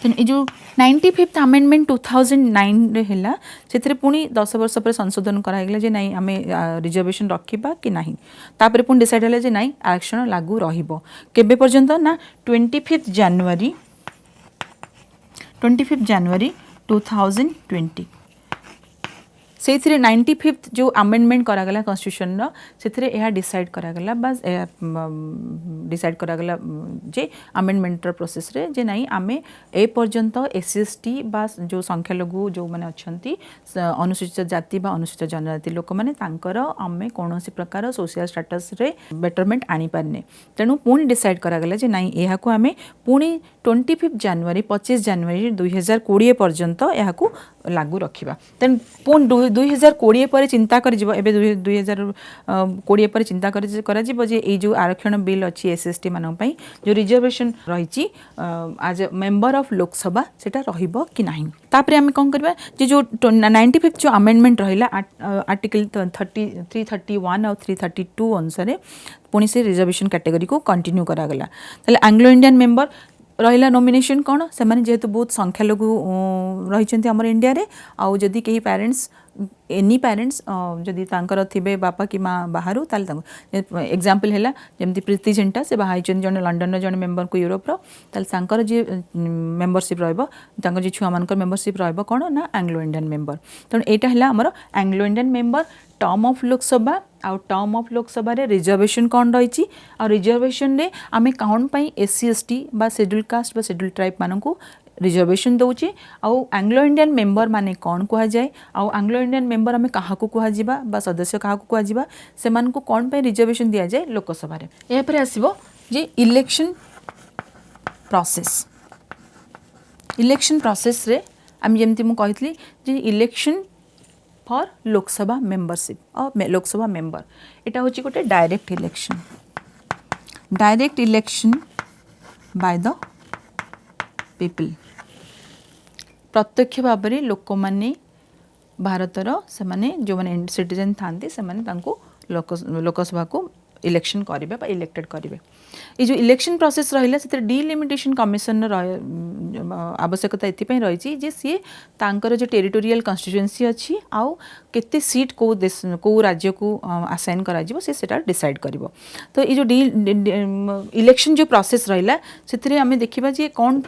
ये जो 95th आमेंडमेंट 2009 रे हैला से पुणी 10 वर्ष पर संशोधन कराइला जे नहीं आमे रिजर्वेशन रखिबा कि नहीं तापर पुणी डिसाइड हैला जे नहीं आरक्षण लागू रहिबो केबे पर्यंत ना 25 जनवरी 2020 से 95th जो आमेंडमेंट करागला कॉन्स्टिट्यूशन से डिसाइड करागला बस डिसाइड करागला जे आमेंडमेंट प्रोसेस रे जे नहीं आमे ए पर्यंत एससी एसटी बा जो संख्यालघु जो माने अछंती अनुसूचित जाति बा अनुसूचित जनजाति लोक माने तांकर आमे कोनोसी प्रकार सोशल स्टेटस रे बेटरमेंट आनी पारने तेणु पुणी डिसाइड करागला जे नहीं एहा को आमे पुणी 25 जनवरी 25 जनवरी 2020 पर्यंत एहा को लागू रखिबा तेन पुणी 2020 पर चिंता कर जिवो एबे 2020 पर चिंता करा जिवो जे ए जो आरक्षण बिल अछि एसएसटी मानन पई जो रिजर्वेशन रहिछि as a member of Lok Sabha सेटा रहिबो कि नाही तापरे हम कोन करबा जे जो 95th जो अमेंडमेंट रहिला आर्टिकल 331 और 332 अनुसार पुणी से रिजर्वेशन कैटेगरी को कंटिन्यू करा गला तले एंग्लो इंडियन मेंबर रहिला नॉमिनेशन कौन से जेहेतु बहुत संख्यालघु रही आम इंडिया रे आउ जदि कहीं पेरेंट्स एनी पेरेंट्स जदि तांकर थिबे बापा कि माँ बाहर ताल एग्जांपल हैला जेमती प्रीति झिंटा से बाहाई जन लंडन जन मेंबर को यूरोप ताल सांकर जे मेंबरशिप रहइबो तांकर जे छुआ मानकर मेंबरशिप रहइबो कोन ना एंग्लो इंडियन मेंबर तेणु एटा हैला हमर Anglo Indian member term of Lok Sabha आउ टर्म ऑफ लोकसभा रे रिजर्वेशन कौन रही आ रिजर्वेशन रे आमे कौन पाई एससी एसटी बा शेड्यूल कास्ट बा शेड्यूल ट्राइब मानकू रिजर्वेशन दौचे आउ एंग्लो इंडियन मेंबर माने कौन कह जाए आउ एंग्लो इंडियन मेंबर आमे काहाकू कह बा सदस्य काहाकू कह से मानकू कौन पाई रिजर्वेशन दिया जाए लोकसभा रे या पर आसीबो जे इलेक्शन प्रोसेस रे आम जेमती मु कहतली जे इलेक्शन फॉर लोकसभा मेंबरशिप और लोकसभा मेंबर एटा होची गोटे direct election by the people प्रत्यक्ष भाव में लोक माने भारतर से माने जो माने सिटीजन थांती से माने तांको लोकसभा को इलेक्शन करेंगे इलेक्टेड करेंगे ये जो इलेक्शन प्रोसेस रहा से डिलिमिटेशन कमिशन आवश्यकता ये रही जे सी तांकर जो टेरिटोरियल कन्स्टिट्युएंसी अच्छी आउ केते सीट को देश को राज्य को आसाइन करा सेटा डिसाइड करिवो तो ये जो इलेक्शन जो प्रोसेस रहा से आम देखा जे कौन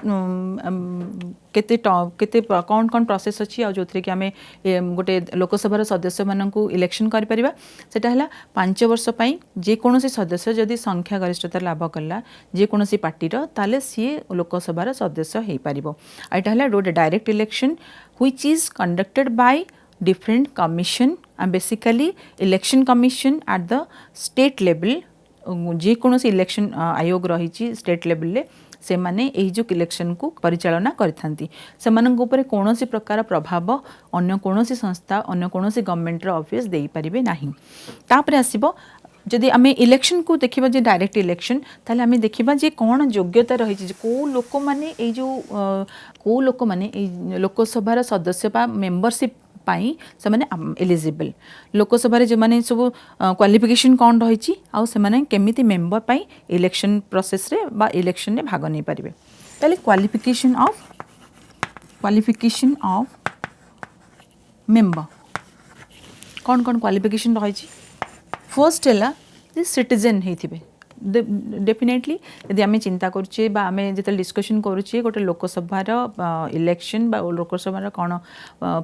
केते कौन कौन प्रोसेस अच्छी आ जो कि आम गोटे लोकसभा सदस्य मानू इलेक्शन करें सेटा 5 वर्ष पाई जेकोसी सदस्य जदि संख्या गरिष्ठता लाभ कला जेकोसी पार्टीर ताले सी लोकसभा सदस्य हो पार यहाँ है गोटे direct election which is conducted by different commission and basically election commission at the state level जेकोसी इलेक्शन आयोग रही स्टेट लेवल से माने एही जो इलेक्शन को परिचालना करथांती सेमानंक ऊपर कोनोसी प्रकार प्रभाव अन्य कोनोसी संस्था अन्य कोनोसी गवर्नमेंट रो ऑफिस देई परिबे नाही तापर आसीबो जदि आम इलेक्शन को देखा जे डायरेक्ट इलेक्शन ताले आम देखा जे कौन योग्यता रही कौ लोक मैंने कौ लोक मैंने लोकसभार सदस्य बा मेंबरशिप पाई से माने एलिजिबल लोकसभा जो माने सब क्वालिफिकेशन कौन रही आउ से माने केमिति मेंबर पाई इलेक्शन प्रोसेस रे बा इलेक्शन रे भाग नहीं पारिबे ताले क्वालिफिकेशन ऑफ मेंबर कौन कौन क्वालिफिकेशन रही फर्स्ट है सिटीजन होते डेफिनेटली यदि आम चिंता करुचे आम जो डिस्कशन करुचे गोटे लोकसभार इलेक्शन बा लोकसभार कौन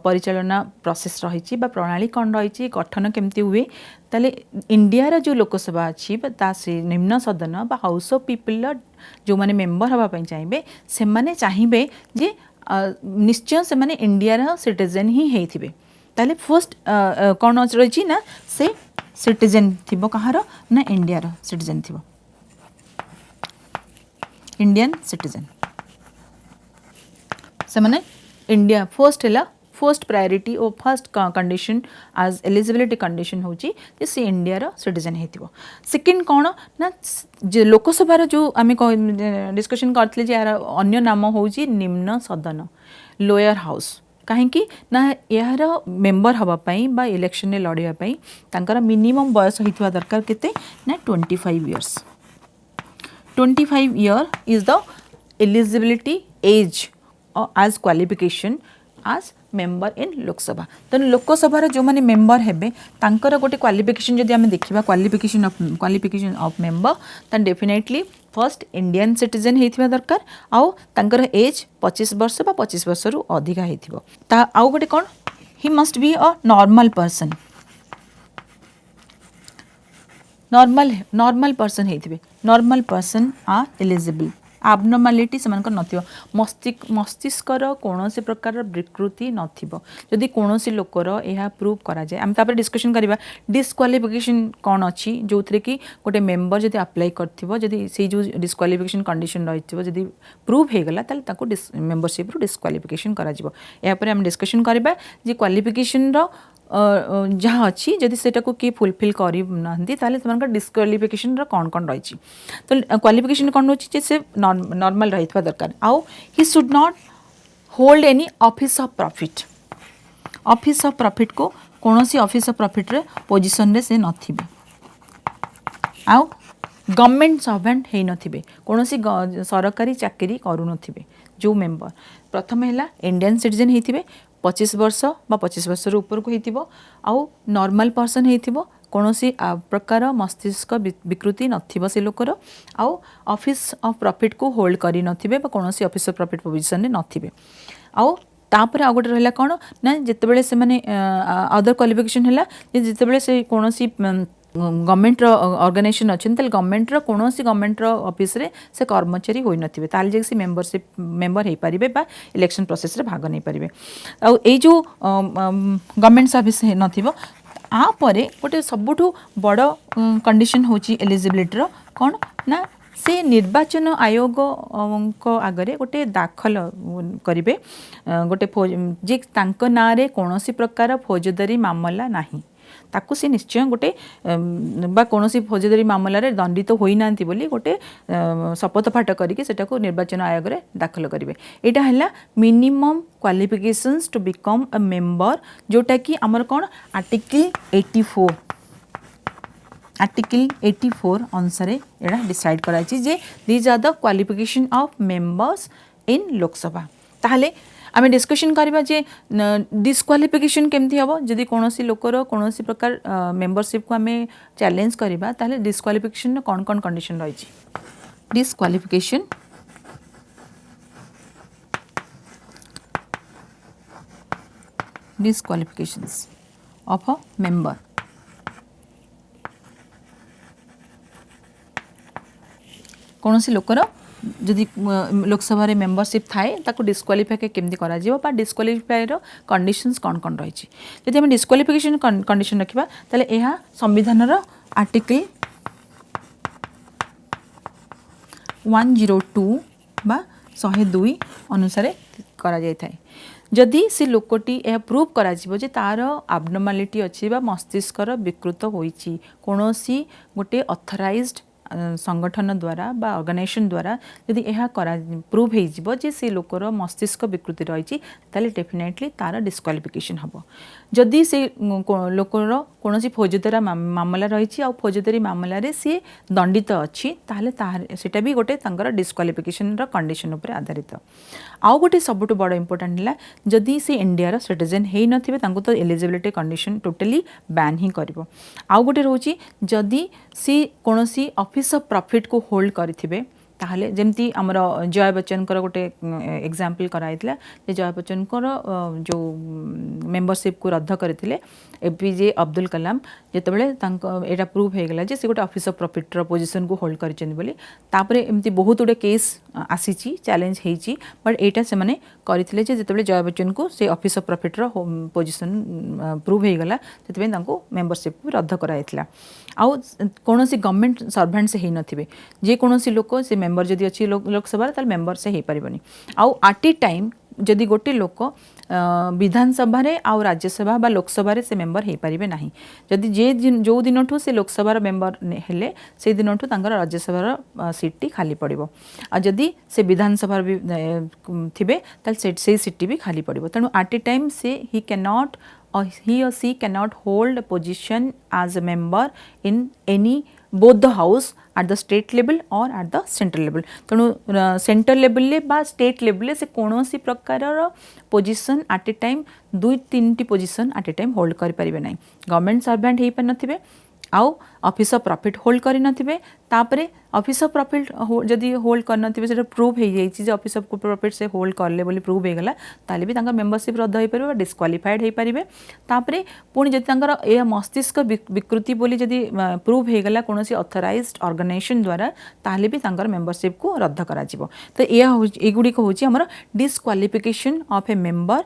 परिचालना प्रोसेस रही प्रणाली कौन रही गठन केमती हुए ताले इंडिया जो लोकसभा अच्छी से निम्न सदन बा हाउस ऑफ पीपल जो माने मेंबर हाँपाई चाहिए से माने चाहिए जे निश्चय से माने इंडिया सिटीजन ही होते ताले फर्स्ट कौन रही ना से सिटीजन थिबो कहार ना इंडिया रो सिटीजन थिबो इंडियन सिटीजन से माने इंडिया फर्स्ट प्रायोरिटी और फर्स्ट कंडीशन आज एलिजिबिलिटी कंडीशन होची से इंडिया रो सिटीजन हेतिबो सेकंड कौन ना लोकसभा जो आम डिस्कशन करथिले जे अन्य नाम होची निम्न सदन लोअर हाउस कहीं ना यार मेंबर हाँपाई बा इलेक्शन में लड़ाई तांकर मिनिमम बयस होता दरकार केते ना 25 years 25 year is the eligibility age आज क्वालिफिकेशन आज मेंबर इन लोकसभा तेणु लोकसभार जो मैंने मेंबर हेबे तांकर गोटे क्वालिफिकेशन जदि आम देखा क्वालिफिकेशन ऑफ मेंबर तो डेफिनेटली फर्स्ट इंडियन सिटीजन होता दरकार आउ तांकर एज 25 वर्ष बा 25 वर्ष रु अधिका होइथिबो ता आउ गोटे कौन he must be a normal person normal person होइथिबे normal person are eligible abnormality से नथिबो मस्तिष्कर कौन से प्रकार विकृति नथिबो जदि कौन सी लोकर यह प्रूव करा जाए आम तापर डिस्कशन करबा डिस्क्वालिफिकेशन कौन अच्छी जो थे कि गोटे मेंबर जदि अप्लाई करथिबो जदि से जो डिस्क्वालिफिकेशन कंडीशन रहिथिबो जदि प्रूव हो गला ताले ताको मेंबरशिप रो डिस्क्वालिफिकेशन करा जिवो या पर हम डिस्कशन करबा जे क्वालिफिकेशन रो जहाँ अच्छी जदि सेटा को किए फुलफिल कर डिस्क्वालिफिकेशन कौन कौन रही तो क्वालिफिकेशन कौन रोचे से नॉर्मल रही दरकार आउ he should not hold any office of profit को कौन सी ऑफिस ऑफ प्रॉफिट रे पोजीशन रे से नथिबे आउ गवर्नमेंट सर्वेंट है नथिबे कौन सी सरकारी चाकरी करू नथिबे जो मेंबर प्रथम है इंडियन सिटीजन होते 25 वर्ष बा 25 वर्ष ऊपर को होइतिबो आउ नॉर्मल पर्सन होइतिबो कौनसी प्रकार मस्तिष्क विकृति नथिबो से लोकर आउ ऑफिस ऑफ प्रॉफिट को होल्ड करी नथिबे बा कौनसी ऑफिस ऑफ प्रॉफिट पोजीशन ने नथिबे आउ तापर आ गोटे रहा कौन ना जितेबाला से माने अदर क्वालिफिकेशन है जितेबाला से कौनसी गवर्नमेंट ऑर्गेनाइजेशन अच्छे गवर्नमेंट कौन सी गवर्नमेंट ऑफिस रे से कर्मचारी होई नथिबे ताल जे से मेंबरशिप मेंबर हो पारे बा इलेक्शन प्रोसेस रे भाग नहीं पारे आउ ए जो गवर्नमेंट सर्विस नथिबो आपर गोटे सबुठु बड़ कंडीशन होची एलिजिबिलिटी रो कौन ना से निर्वाचन आयोग को आगरे गोटे दाखल करिवे गोटे जे तांक नाँ रे कौनसी प्रकार फौजदारी मामला नाही ताकू से निश्चय गोटे बा कौनसी फौजदारी मामला रे दंडित होई नांती बोली गोटे शपथ पाठ करके सेटा को निर्वाचन आयोग रे दाखल करिवे एटा हला minimum qualifications to become a member जोटा कि हमर कोन आर्टिकल 84 अनुसार एड़ा डिसाइड कराई जे these are the qualification of members in Lok Sabha ताहले आमे डिस्कशन करबा जे डिस्क्वालिफिकेशन केमती हबो जदि कोनोसी लोकर कोनोसी प्रकार मेंबरशिप को आमे चैलेंज करबा ताहले डिस्क्वालिफिकेशन कोन कोन कंडीशन रही छी डिस्क्वालिफिकेशंस ऑफ अ मेंबर कोनोसी लोकर जदि लोकसभा रे मेंबरशिप थाए ताको डिस्क्वालिफाई केमती करा जीवो बा डिस्क्वालिफाई रो कंडीशंस कोन कोन रही छी जदि हम डिस्क्वालिफिकेशन कंडीशन रखिबा ताले एहा संविधान रो आर्टिकल 102 बा 102 अनुसार करा जाय थाए जदि से लोकटी यह प्रूव करा जीवो जे तार एब्नॉर्मलिटी अछि बा मस्तिष्कर विकृत होईची कोनोसी गोटे ऑथराइज्ड संगठन द्वारा बा ऑर्गेनाइजेशन द्वारा यदि यह करा प्रूव हो जिवो जे से लोकर मस्तिष्क विकृति रही ताले डेफिनेटली तार डिस्क्वालिफिकेशन हबो जदि से लोकर कोनोसी फौजदारी मामला रही आ फौजदारी मामला रे से दंडित अछि ताले सेटा भी गोटे तांकर डिस्क्वालिफिकेशन रो कंडीशन ऊपर आधारित आउ गोटे सबुठ बड़ इंपोर्टेंट है जदि से इंडिया रो सिटीजन हे नथिबे तांको तो एलिजिबिलिटी कंडीशन टोटली बैन ही करिवो आउ गोटे रोची जदि से कोनोसी ऑफिस ऑफ प्रॉफिट को होल्ड करिथिबे ताहले जेमती हमर जय बच्चन कर गोटे एग्जांपल कराइतला जे जय बच्चन कर जो मेंबरशिप को रद्द करथिले एपीजे अब्दुल कलाम जेतेबेले तांको एटा प्रूव हे गेला जे से गोटे ऑफिस ऑफ प्रॉफिट रो पोजीशन को होल्ड करचन बोली तापरे एमती बहुत उडे केस आसीची चैलेंज हेची बट एटा से माने करथिले जे जेतेबेले जय बच्चन को से ऑफिस ऑफ प्रॉफिट रो पोजीशन प्रूव हे गेला तेतबे तांको मेंबरशिप को रद्द कराइतला आउ कोनोसी गवर्नमेंट सर्वेंट से हे नथिबे जे कोनोसी लोक से मेंबर जदि अच्छी लोकसभा ताल मेंबर से हो पारबनी आउ एट ए टाइम जदि गोटे लोक विधानसभा रे आउ राज्यसभा बा लोकसभा रे से मेंबर हो पारे ना जदि जे जो दिन ठू से लोकसभा मेंबर हेले से दिन ठू तांकर राज्यसभा सीट खाली पड़ो आ जदि से विधानसभा भी थिबे ताल से सीट भी खाली पड़ो तेणु एट ए टाइम से he can not he or she cannot hold a position as a member in any both the house at the state level or at the central level तेणु central level ले बा state level से कोनोसी प्रकार position at a time 2-3 position at a time hold कर परिबे नै government servant हे पर नथिबे आउ ऑफिस ऑफ प्रॉफिट होल्ड करि नथिबे तापरे ऑफिस ऑफ प्रॉफिट जदि होल्ड कर नथिबे सेटा प्रूव हे जाई जे ऑफिस ऑफ प्रॉफिट से होल्ड करले बोली प्रूव हे गला ताले भी तांका मेंबरशिप रद्द हे परबे डिस्क्वालिफाइड हे परिबे तापरे पुणी जदि तांकर ए मस्तिष्क विकृति बोली जदि प्रूव हे गला कोनोसी ऑथराइज्ड ऑर्गेनाइजेशन द्वारा ताले भी तांकर मेंबरशिप को रद्द करा जिवो तो एगुडी को होची हमर disqualification of a member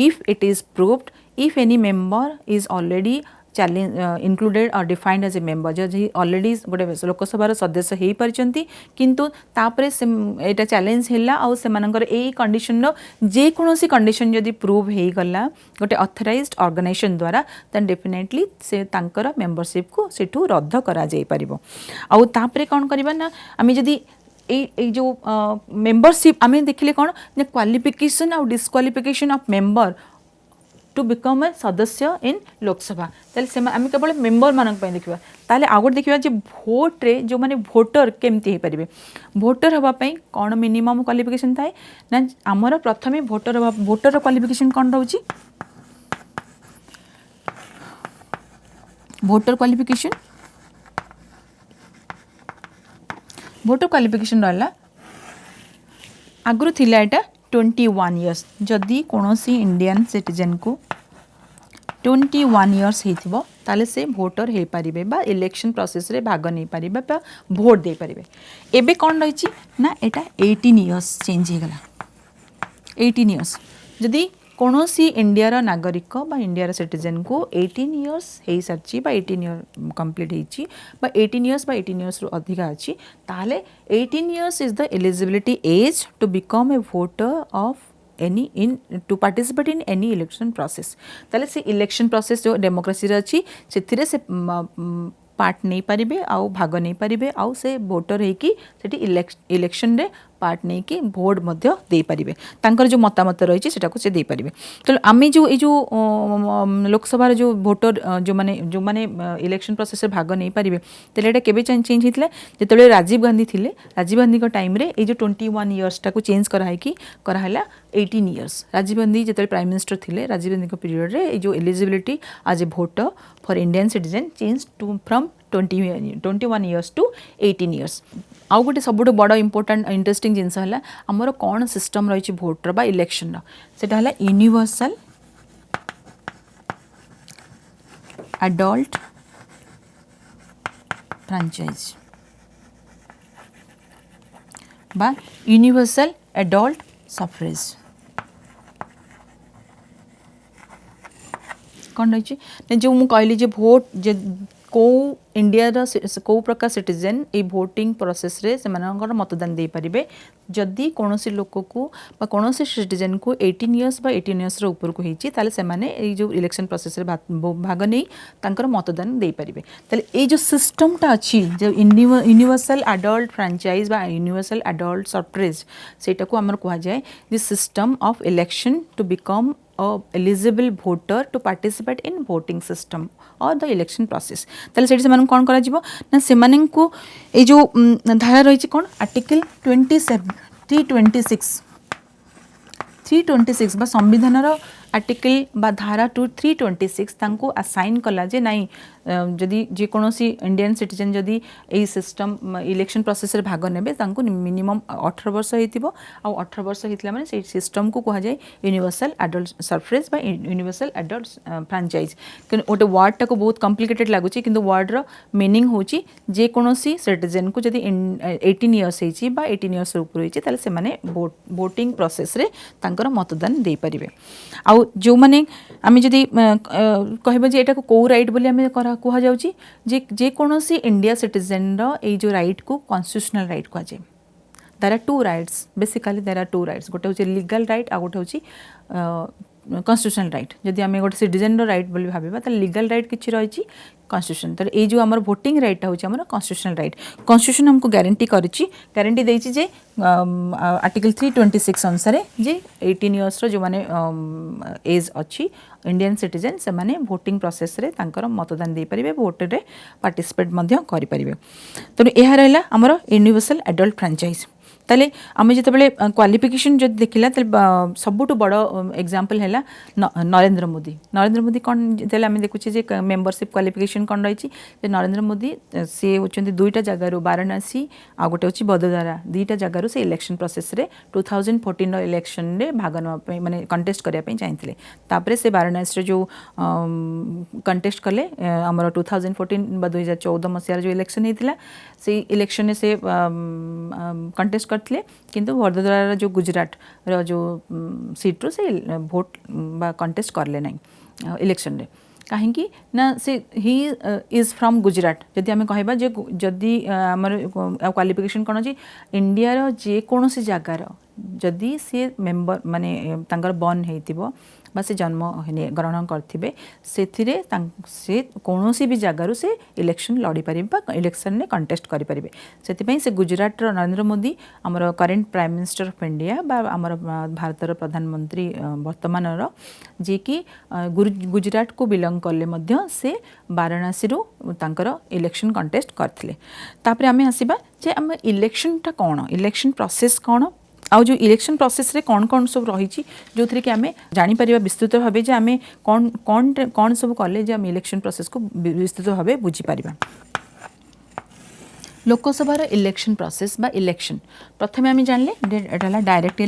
if it is proved if any member is already challenge included और डिफाइंड एज ए मेंबर जी ऑलरेडी गोटे लोकसभा सदस्य हो पारिछंती किंतु तापरे से एटा चैलेंज हैला आउ से मानकर ए कंडीशन रो जे कोनोसी कंडीशन जदि प्रूव हे गला गोटे ऑथराइज्ड ऑर्गेनाइजेशन द्वारा देन डेफिनेटली से तांकर मेंबरशिप को सेठू रद्द करा जाई परिबो आउ तापरे कोन करबा ना आमी जदि ए जो मेंबरशिप आमे देखिले कोन क्वालिफिकेशन आउ disqualification of member to become a सदस्य इन लोकसभा ताले आम केवल मेम्बर मान देखा ताले आउ गोटे देखा भोट्रे जो मैंने भोटर केमती हो पारे भोटर हाँपाई कौन मिनिमम क्वालिफिकेशन थाए ना आमर प्रथम भोटर क्वालिफिकेशन कौन रोचे भोटर क्वालिफिकेशन रहा आगुरी थिला एटा 21 इयर्स जदि कौन सी इंडियन सिटीजन को 21 इयर्स होइथिबो ताले से भोटर हो पारे बा इलेक्शन प्रोसेस रे भाग नहीं पारे बा भोट दे पारे एबे कौन रही ना एटा 18 इयर्स चेंज हो गला 18 इयर्स जदि कौन सी इंडियार नागरिक बा इंडियार सिटीजन को 18 इयर्स हो सारी 18 इयर कंप्लीट होती 18 इयर्स 18 इयर्स रु अधिका अच्छी ताले 18 years is the eligibility age to become a voter of any in to participate in any election process ताले से इलेक्शन प्रोसेस जो डेमोक्रेसी रे अच्छी से पार्ट नहीं पारे आउ भाग नहीं पारे आउ से वोटर होगी इलेक्शन रे पार्ट नहीं कि भोट मध्य दे पारिबे तांकर जो मतामत रही है को से दे पारिबे तो आम जो ये जो लोकसभा जो भोटर जो माने इलेक्शन प्रोसेस भाग नहीं पारिबे तेल एटा केबे चेंज होता जिते राजीव गांधी थिले राजीव गांधी टाइम रे ये जो 21 इयर्स टाक चेंज कराला 18 इयर्स राजीव गांधी जो प्राइम मिनिस्टर थिले राजीव गांधी पीरियड रे जो eligibility as a voter for Indian citizen change to from 21 years to 18 years आउ गोटे सब बड़ इंपोर्टेंट इंटरेस्टिंग जिनस है आमर कौन सिस्टम रही भोटर बा इलेक्शन सेटा है यूनिवर्सल एडल्ट फ्रांचाइज बा यूनिवर्सल एडल्ट सफ्रेज कौन रही जो मुझे कहली भोट कौ इंडिया कौ प्रकार सिटीजन ये भोटिंग प्रोसेस रे से मतदान दे पारिबे जदि कौन लोक को कौन सिटीजन को 18 इयर्स 18 इयर्स ऊपर को होती ताले से माने जो इलेक्शन प्रोसेस रे भाग नहीं तांकर मतदान दे पारिबे ताले ये जो सिस्टम टा अच्छी जो यूनिवर्सल एडल्ट फ्रांचाइज बा यूनिवर्सल एडल्ट सफ्रेज सेटा को आमर कहा जाए the system of election to become eligible voter to participate in voting system और द इलेक्शन प्रोसेस ताले सेठी से कौन करा जिवो ना सेमानन को ए जो धारा रही कौन आर्टिकल 326 बा संविधान आर्टिकल बा धारा 326 तांको असाइन कला जे नाई जदि जेकोसी इंडियन सिटीजन जदि यही सिस्टम इलेक्शन प्रोसेस रे भाग नेबे तांको मिनिमम 18 वर्ष होइतिबो आ 18 वर्ष होइतला माने से सिस्टम को कहा जाए यूनिवर्सल एडल्ट सफ्रेज बा यूनिवर्सल एडल्ट फ्रांचाइज गोटे वर्ड टाको बहुत कॉम्प्लिकेटेड लागुची किंतु वर्ड रो मीनिंग होची जेकोसी सिटीजन को जदि 18 इयर्स होइची बा 18 इयर्स ऊपर होइची ताले से माने वोटिंग प्रोसेस रे तांकर मतदान दे परिबे आ जो माने आम जदि कहबे जे एटा को को राइट बोली आम कह जाउची जे कोनोसी इंडिया सिटीजन रो ए जो राइट को कॉन्स्टिट्यूशनल राइट कह जाए there are two rights basically there are two rights गोटे होची लीगल राइट आ गोटे होची कॉन्स्टिट्यूशनल राइट जदि आम गोटे सिटीजन रो राइट बोली भाबा त लीगल राइट किछि रहिछि कॉन्स्टिट्यूशन तो ये जो आमर वोटिंग राइट होची आमर कॉन्स्टिट्यूशनल राइट कॉन्स्टिट्यूशन हमको गारंटी करिछि गारंटी देछि जे आर्टिकल 326 अनुसार जे 18 इयर्स रो जो माने एज अच्छी इंडियन सिटीजन से माने वोटिंग प्रोसेस रे तांकर मतदान दे परिबे वोट रे पार्टिसिपेट मध्य करि परिबे तो यह रहला आमर यूनिवर्सल एडल्ट फ्रांचाइज ताले आम जो क्वालिफिकेशन जो देखला सबुठ बड़ एग्जांपल है नरेंद्र मोदी कौन जो आम देखुचे जे मेंबरशिप क्वालिफिकेशन कौन रही नरेंद्र मोदी सी होती दुईटा जगार वाराणसी आ गोटे हूँ बदोदरा दुईटा जगार से इलेक्शन प्रोसेस रे 2014 इलेक्शन रे भाग ना माने कंटेस्ट करने चाहिए तापर से वाराणसी जो कंटेस्ट कले आमर 2014 बा 2014 मसीहार जो इलेक्शन होता से इलेक्शन से कंटेस्ट करते किंतु वडोदरा जो गुजरात रो जो सीट रो से भोट बा कंटेस्ट करले नहीं इलेक्शन रे कहीं ना से ही इज फ्रॉम गुजरात जदि आम कहबा जे जदि आमर क्वालिफिकेशन कौन अच्छी इंडिया रो जे कोनोसी जगार जदि सी मेंबर माने तांकर बर्न हेतिबो बा से जन्म ग्रहण करथिबे सेथिरे से कौनसी भी जगार से इलेक्शन लड़ी पारे इलेक्शन ने कंटेस्ट करि परिबे सेति से गुजरात नरेंद्र मोदी आमर current prime minister of India बा आमर भारतर प्रधानमंत्री वर्तमान जे कि गुजरात को बिलोंग कले मध्य से वाराणसी रु तांकर इलेक्शन कंटेस्ट करथिले तापरे आमे हसिबा जे आम इलेक्शन टा कोन इलेक्शन प्रोसेस कोन आउ जो इलेक्शन प्रोसेस रे कौन कौन सब रही जो थी कि आम जापर विस्तृत भाव जे आम कौन कौन कौन सब कले जे आम इलेक्शन प्रोसेस को विस्तृत भाव बुझीपर लोकसभा इलेक्शन प्रोसेस बा इलेक्शन प्रथम आम जानले एटा डायरेक्ट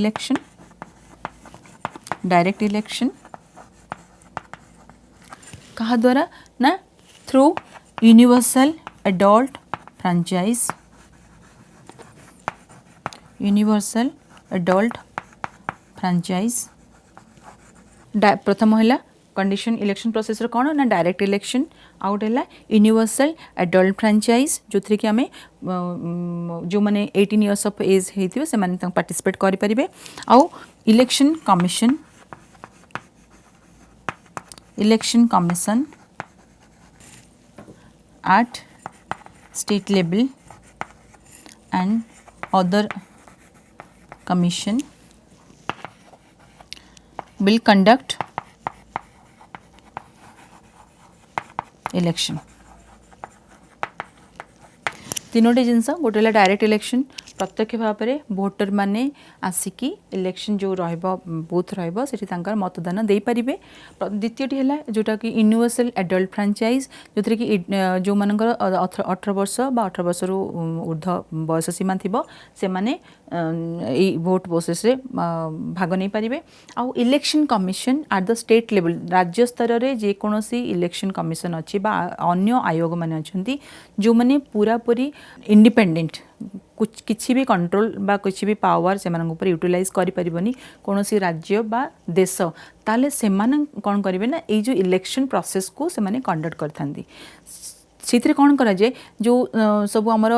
इलेक्शन कहा द्वारा ना through universal adult franchise universal adult franchise प्रथम है कंडीशन इलेक्शन प्रोसेस रे कौन ना डायरेक्ट इलेक्शन आउट है यूनिवर्सल एडल्ट फ्रांचाइज जो थी कि आम जो मैंने 18 इयर्स ऑफ एज होते से पार्टिसिपेट करें आउ election commission at state level and other commission will conduct election तीनोटी जिनस गोटे डायरेक्ट इलेक्शन प्रत्यक्ष भाव में भोटर माने आसिकी इलेक्शन जो बूथ रही मतदान दे पारे द्वितीयटी है जोटा कि यूनिवर्सल एडल्ट फ्रांचाइज जो थी कि जो मानकर 18 वर्ष बा 18 वर्ष ऊर्ध बयस सीमा थी से माने भोट प्रोसेस रे भाग नहीं पारे आउ election commission at the state level राज्य स्तर में जेकोसी इलेक्शन कमिशन अच्छी अन्य आयोग मैंने अच्छा जो मैंने पूरा पूरी इंडिपेंडेंट कुछ किसी भी कंट्रोल बा किसी भी पावर से ऊपर यूटिलाइज करि परिबनी कोनोसी राज्य बा देश ताले से कौन करेंगे ना ये जो इलेक्शन प्रोसेस को से माने कंडक्ट करथांती से कौन करा जाए जो सब आमर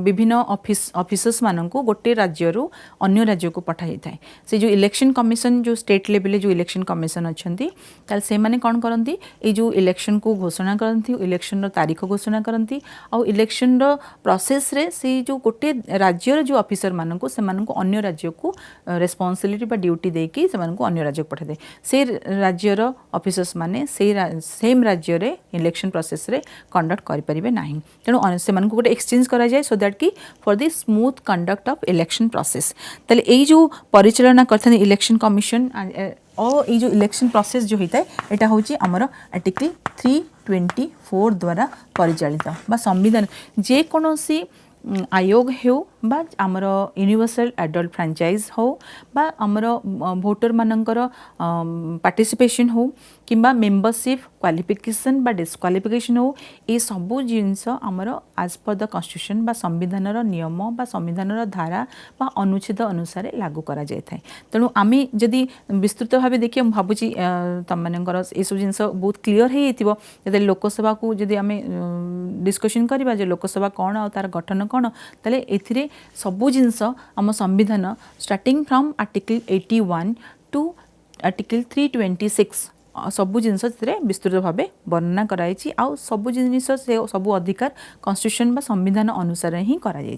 विभिन्न ऑफिसर्स मान को गोटे राज्य रु अन्य राज्य को पठा जाता है से जो इलेक्शन कमिशन जो स्टेट लेवल जो इलेक्शन कमिशन अच्छा से माने कौन करती ये जो इलेक्शन को घोषणा करती इलेक्शन रो तारीख घोषणा करती आउ इलेक्शन रो प्रोसेस रे से जो गोटे राज्यर जो ऑफिसर मान को अन्य राज्य को रेस्पॉन्सिबिलिटी बा ड्यूटी देकी से अन्य राज्य को पठा दे से राज्यर ऑफिसर्स माने सेम राज्य रे इलेक्शन प्रोसेस रे कंडक्ट करें ना तेणु से गोटे एक्सचेंज करा जाए सो दैट कि for the smooth conduct of election process ताले यही जो परिचालना करते इलेक्शन कमिशन और ये जो इलेक्शन प्रोसेस जो होता है यहाँ हूँ आमर आर्टिकल 324 द्वारा परिचालित बा संविधान जेकोसी आयोग हो बा आमर यूनिवर्सल एडल्ट फ्रांचाइज हो बा आमर भोटर मानकर पार्टिसिपेशन हो किंबा मेंबरशिप क्वालिफिकेशन बा डिस्क्वालिफिकेशन हो ये सबू जिनस आमर आज पर द कन्स्टिट्यूशन बा संविधान नियम बा संविधान धारा बा अनुच्छेद अनुसार लागू करा जाय थाए तेणु आमे जदि विस्तृत भाव देखिए भावुची तुम मानकर ये सब जिनस बहुत क्लीयर हो लोकसभा को जदि आमे डिस्कशन करवा जो लोकसभा कौन आ तार गठन कौन ताले एथिरे सबू जिनस आम संविधान starting from article 81 to article 326 सबू जिनस विस्तृत भाव वर्णना कराई आउ सबू जिनिस से सबू अधिकार कन्स्टिट्यूशन बा संविधान अनुसार ही कराई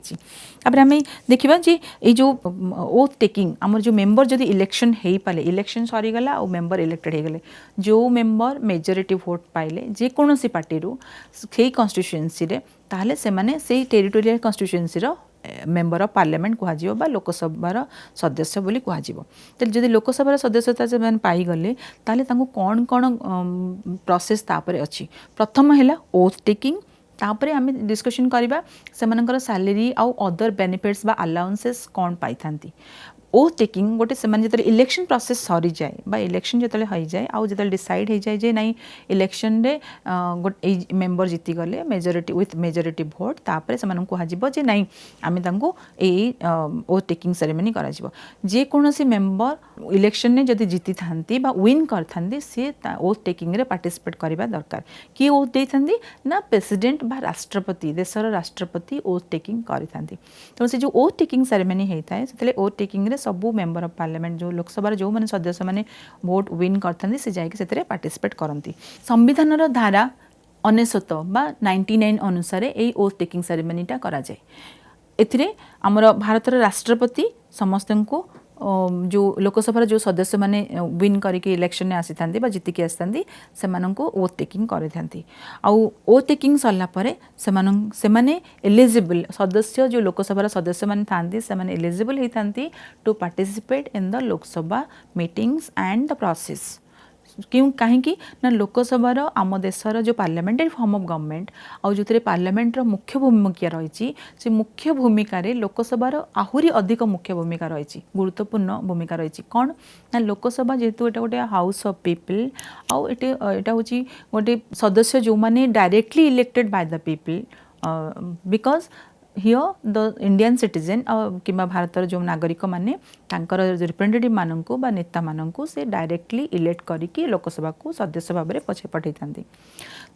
आम देखा जे ये जो ओथ टेकिंग आमर जो मेंबर जदि इलेक्शन हो पाले इलेक्शन सरीगला और मेंबर इलेक्टेड हो गले जो मेंबर मेजोरिटी भोट पाइले जेकोसी पार्टी से कन्स्टिट्यूएंसी ताहले से माने से territorial constituency member of parliament कहुए बा लोकसभार सदस्य बोली कहुए जदि लोकसभार सदस्यता से पाईगले ताले तांको कौन कौन प्रोसेस तापर अच्छी प्रथम है ओथ टेकिंग तापरे आम डिस्कशन करवा से सैलरी आउ अदर बेनिफिट्स बा अलाउंसेस कौन पाई थांती ओथ टेकिंग गोटे से इलेक्शन प्रोसेस सरी जाए बा इलेक्शन जो हो जाए आउ जो डिसाइड हो जाए जे नाई इलेक्शन रे गोटे मेंबर जीति गले मेजोरिटी विथ मेजोरिटी भोट तापरे से कहुए जे नाई आम ओथ टेकिंग सेरेमनी करा जेकोसी मेंबर इलेक्शन ने जदि जीति थांती बा विन करथांती सी ओथ टेकिंग रे पार्टिसिपेट करबा दरकार किए ओथ देथांती ना प्रेसिडेंट बा राष्ट्रपति देशर राष्ट्रपति ओथ टेकिंग करिथांती तो से जो ओथ टेकिंग सेरेमनी होता है से ओथ टेकिंग हेले सबू मेंबर ऑफ पार्लियामेंट जो लोकसभा जो माने सदस्य माने वोट विन करथांती से जायके सेतरे पार्टिसिपेट करंती संविधान धारा 99 बा 99 अनुसार ए ओथ टेकिंग सेरेमनीटा करा जाए एथिरे हमर भारतर राष्ट्रपति समस्त को जो लोकसभा जो सदस्य माने विन करके इलेक्शन में आसी थांती बा जीतिकी आसी से ओथ टेकिंग कर थांती आउ ओथ टेकिंग सरला परे से माने एलिजिबल सदस्य जो लोकसभा सदस्य माने थांती से माने एलिजिबल हे थांती to participate in the Lok Sabha meetings and the process क्यों कहीं ना लोकसभार आम देशर जो पार्लियामेंटरी फॉर्म ऑफ गवर्नमेंट आउ जो पार्लियामेंटर मुख्य भूमिका रही से मुख्य भूमिका लोकसभार आहुरी अधिक मुख्य भूमिका रही गुरुत्वपूर्ण भूमिका रही कौन ना लोकसभा जेहेतु एटा गोटे हाउस ऑफ पीपल आउ एटा हूँ गोटे सदस्य जो मैंने directly elected by the people because here the Indian citizen कि भारतर जो नागरिक माने तांकर रिप्रेजेंटेटिव माननकु बा नेता माननकु से डायरेक्टली इलेक्ट करिकी लोकसभा को सदस्य भाव में पछे पठै थांती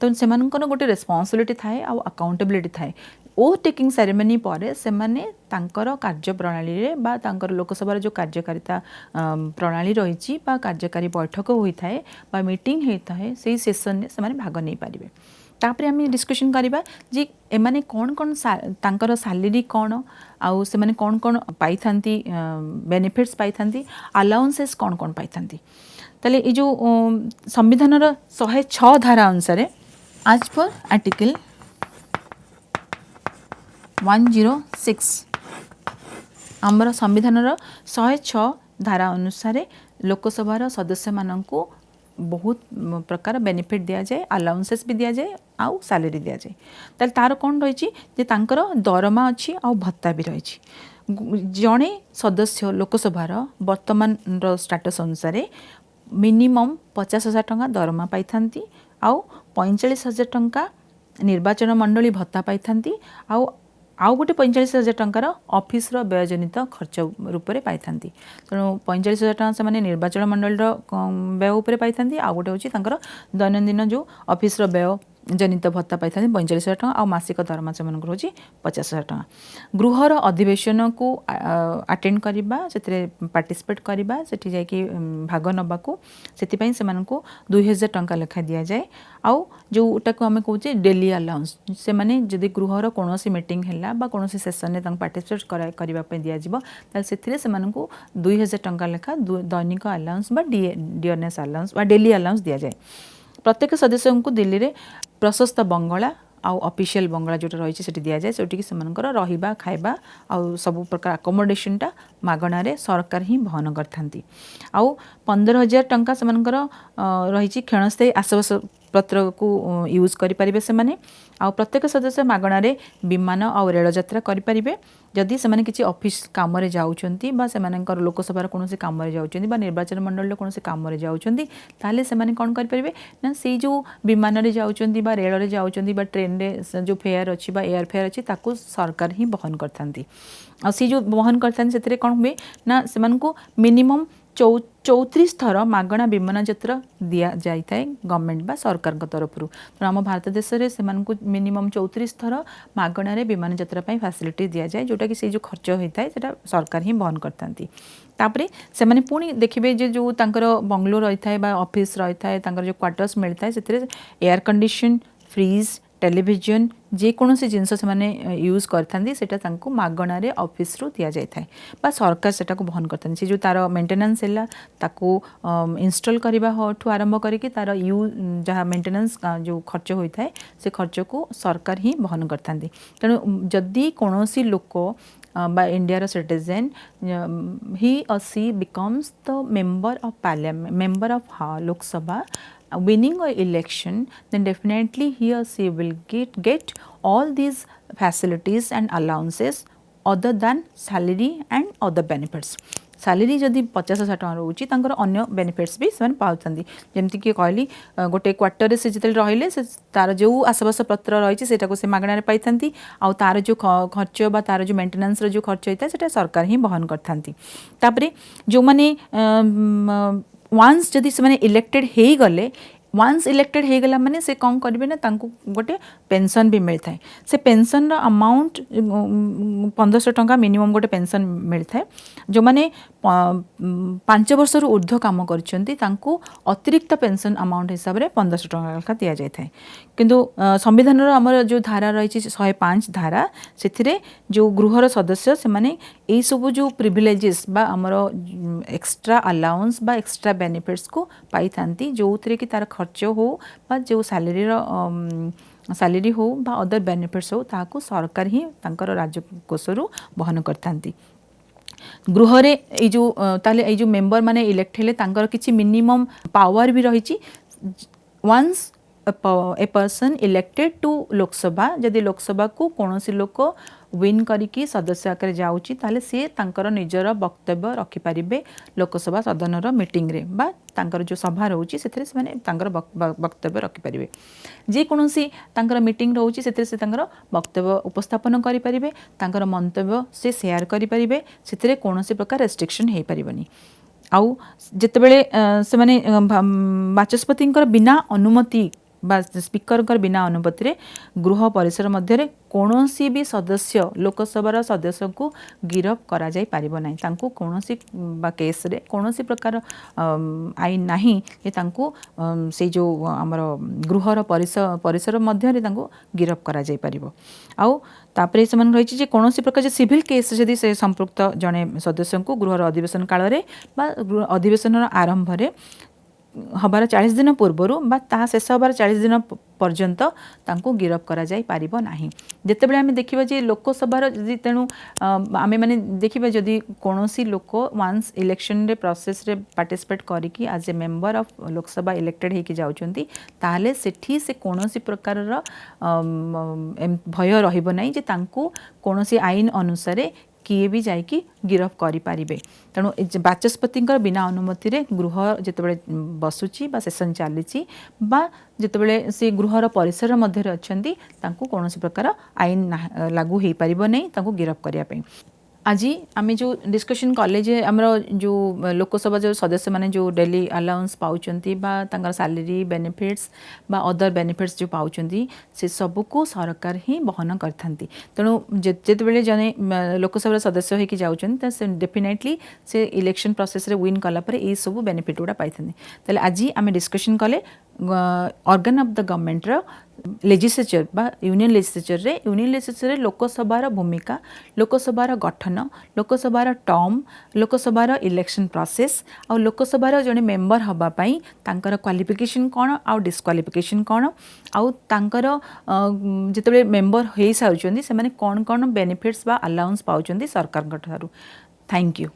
तो सेमानकर गोटे रेस्पॉन्सिबिलिटी थाए आ अकाउंटेबिलिटी थाए ओथ टेकिंग सेरेमनी पर से माने तांकर कार्यप्रणाली रे बा तांकर लोकसभा जो कार्यकारिता प्रणाली रही बा कार्यकारी बैठक होता है बा मीटिंग होता है से सेशन से माने भाग नहीं पारिबे तापरे आम डिस्कशन करवा जे एमाने कौन कौन तांकर सैलरी कौन आउ से माने कौन कौन पाई थांती बेनिफिट्स पाई थांती अलाउंसेस कौन कौन पाई थांती ताले ये जो संविधान 106 धारा अनुसार आज पर आर्टिकल 106 आमर संविधान 106 धारा अनुसार लोकसभार सदस्य माननकु बहुत प्रकार बेनिफिट दिया जाए अलाउंसेस भी दिया जाए आउ सैलरी दिया जाए ताल तार कौन रही तांकर दरमा अच्छी आउ भत्ता भी रही जड़े सदस्य लोकसभार वर्तमान स्टाटस अनुसार मिनिमम 50,000 टंका दरमा पाई थांती आउ 45,000 टंका निर्वाचन मंडली भत्ता पाई थांती आउ गोटे 45,000 टंकार ऑफिस व्ययजनित खर्च रूप में पाई थांती तेणु 45,000 टंका से निर्वाचन मंडल व्यय उपर पाई थांती आउ गोटे हूँ दैनंदिन जो ऑफिस व्यय जनित भत्ता पाई था 45,000 टंका आ मासिक दरमा से हूँ 50,000 टंका गृहर अधिवेशन को अटेंड करवा से पार्टिसिपेट करवा से जाकि भाग नबाकू से 2,000 टंका लेखा दि जाए आउ जोटा को आम कहे डेली अलाउंस से माने जदि गृहर कौन मीटिंग है कौन सेसन में पार्टिसिपेट करने दिज्व से 2,000 टंका लेखा दैनिक allowance dearness allowance daily allowance दि जाए प्रत्येक सदस्य को दिल्ली में प्रशस्त बंगला आउ ऑफिशियल बंगला जोटा रही है दि जाए से रहा खाइबा आउ सब प्रकार अकोमोडेशनटा मागणारे सरकार ही बहन करथांती आउ 15,000 टंका से रही क्षणस्थायी आवास पत्र को यूज करें से माने आउ प्रत्येक सदस्य मागणारे विमान आउ रेल यात्रा करें जदि से किसी ऑफिस काम जाउछंती बा से लोकसभा कौन काम जाउछंती बा निर्वाचन मंडल कौन काम जाउछंती ताले से माने कौन करें ना से जो विमान रे जाउछंती बा रेल रे जाउछंती बा ट्रेन रे जो फेयर अच्छी बा एयर फेयर अच्छी ताकू सरकार ही बहन करथांती आ सी जो बहन करथांती सेतरे कौन हुए ना से मिनिमम 34 थर मागणा विमान यात्रा दि जाए गवर्नमेंट बा सरकार तरफ तो आम भारत देश में मिनिमम 34 थर मागणारे विमान यात्रा फैसिलिटी दि जाए जोटा कि जो खर्च होता है सरकार ही बहन करथांती तापरे से माने पुणी देखिए जो तांकर बंगलो रही है ऑफिस रही है जो क्वार्टर्स मिलता है से एयर कंडीशन फ्रीज टेलीविजन जेकोसी जिनस से यूज करता मागणारे ऑफिस रु दि जाए बा सरकार से बहन करता जो तार मेंटेनेंस है ताकू इंस्टॉल करने ठू आरंभ करके तार जहाँ मेंटेनेंस जो खर्च होता है से खर्च को सरकार ही बहन करता तेणु जदि कौन लोक by India citizen he or she becomes the member of parliament member of Lok Sabha winning a election then definitely he or she will get all these facilities and allowances other than salary and other benefits salary जदि 50,000 टଙ୍କା रोचे अन्य benefits भी से पाँच जमीक कहली गोटे quarter से जिते रही से तार जो आसवास पत्र रही है से मागणारे पाई आउ तार जो खर्च बा तार जो मेंटेनेंस जो खर्च होता है सरकार ही बहन करते जो मैंने वंस जदि से इलेक्टेड हो गले वन्स इलेक्टेड हो गला माने से कौन करेंगे ना तांको गोटे पेंशन भी मिलता है से पेंशन रो अमाउंट 1500 टंका मिनिमम गोटे पेंशन मिलता है जो माने 5 वर्ष ऊर्ध्व काम करछंती तांको अतिरिक्त पेंशन अमाउंट हिसाब रे 1500 टंका लेखा दिया जाय थाए किंतु संविधान रो हमर जो धारा रही 105 धारा से जो गृहर सदस्य से माने ए सब जो प्रिविलेजेस बा हमर एक्स्ट्रा अलाउंस बा एक्स्ट्रा बेनिफिट्स को पाई थांती जो उतरे कि तार खर्च हो बा जो सैलरी हो बा अदर बेनिफिट्स हो ताको सरकार ही तांकर राजकोषरु बहन करथांती गृहरे ए जो ताले ए जो मेंबर माने इलेक्ट हेले तांकर किछि मिनिमम पावर भी रही once a person elected to Lok Sabha जदि लोकसभा को कौनसी लोक विन करिकी सदस्य आकर जाउची ताले से तांकर निजर वक्तव्य रखि पारिबे लोकसभा सदन रो मीटिंग रे बा तांकर जो सभा रहउची सेथरे से माने तांकर वक्तव्य रखि पारिबे जे कोनोसी तांकर मीटिंग रहउची सेथरे से तांकर वक्तव्य उपस्थापन करि पारिबे तांकर मंतव्य से शेयर करि पारिबे सेथरे कोनोसी प्रकार रेस्ट्रिक्शन हे पारिबनी आउ जेतेबेले से माने बाचस्पतिंकर बिना अनुमति बा स्पीकर बिना अनुमति रे गृह परिसर मध्य कौनसी भी सदस्य लोकसभा सदस्य को गिरफ करा जाय पारिबो नै तांको कौनसी बा केस रे कौनसी प्रकार आईन नाही जे तांको से जो हमर गृहर परिसर मध्य रे तांको गिरफ करा जाय पारिबो आउ तापरे समान रही जे कौनसी प्रकार जे सिविल केस जदि से संपृक्त जने सदस्य को गृहर अधिवेशन काल रे बा अधिवेशन आरंभ रे हबार 40 दिन पूर्वर बा ता शेष हबार 40 दिन पर्यंत तांको गिरफ करा जाय पारिबो नाही जेतेबेले आमे देखिबा जे लोकसभा जदि तेणु आमे माने देखिबा जदि कोनोसी लोक वन्स इलेक्शन रे प्रोसेस रे पार्टिसिपेट करिकी as a member of Lok Sabha elected हेकि जाउचंती ताले सेठी से कोनोसी प्रकार रो भय रहिबो नाही जे तांको कोनोसी आईन अनुसार किए भी जाइकी गिरफ करि पारिबे तेणु बाचस्पति बिना अनुमति रे गृह जेतेबेले बसुची बा सेशन चलीची बा जेतेबेले से गृहर परिसर मध्य अछंती तांको कोनोसी प्रकार आईन लागू हे पारिबो नै तांको गिरफ करिया पई आज आम जो डिस्कशन कले जे आमर जो लोकसभा जो सदस्य माने जो डेली अलाउंस पाउचंती बा तांकर सैलरी बेनिफिट्स बा अदर बेनिफिट्स जो पाउचंती से सब को सरकार ही बहन करथांती तेणु जेतेबेले जने लोकसभा सदस्य होइकी जाउचंती से डेफिनेटली से इलेक्शन प्रोसेस रे विन कला पर ए सब बेनिफिट गुडा पाइथांती तले आज आम डिस्कशन कले ऑर्गन ऑफ द गवर्नमेंट रो लेजिस्लेचर बा यूनियन लेजिस्लेचर रे लोकसभार भूमिका लोकसभार गठन लोकसभार टर्म लोकसभार इलेक्शन प्रोसेस और लोकसभार जने मेंबर हबा पई तांकर क्वालिफिकेशन कोन आ डिस्क्वालिफिकेशन कोन आ तांकर जेतेबे मेंबर हेई साउचंदी से माने कोन कोन बेनिफिट्स बा अलाउंस पाउचंदी सरकार गठारु थैंक यू।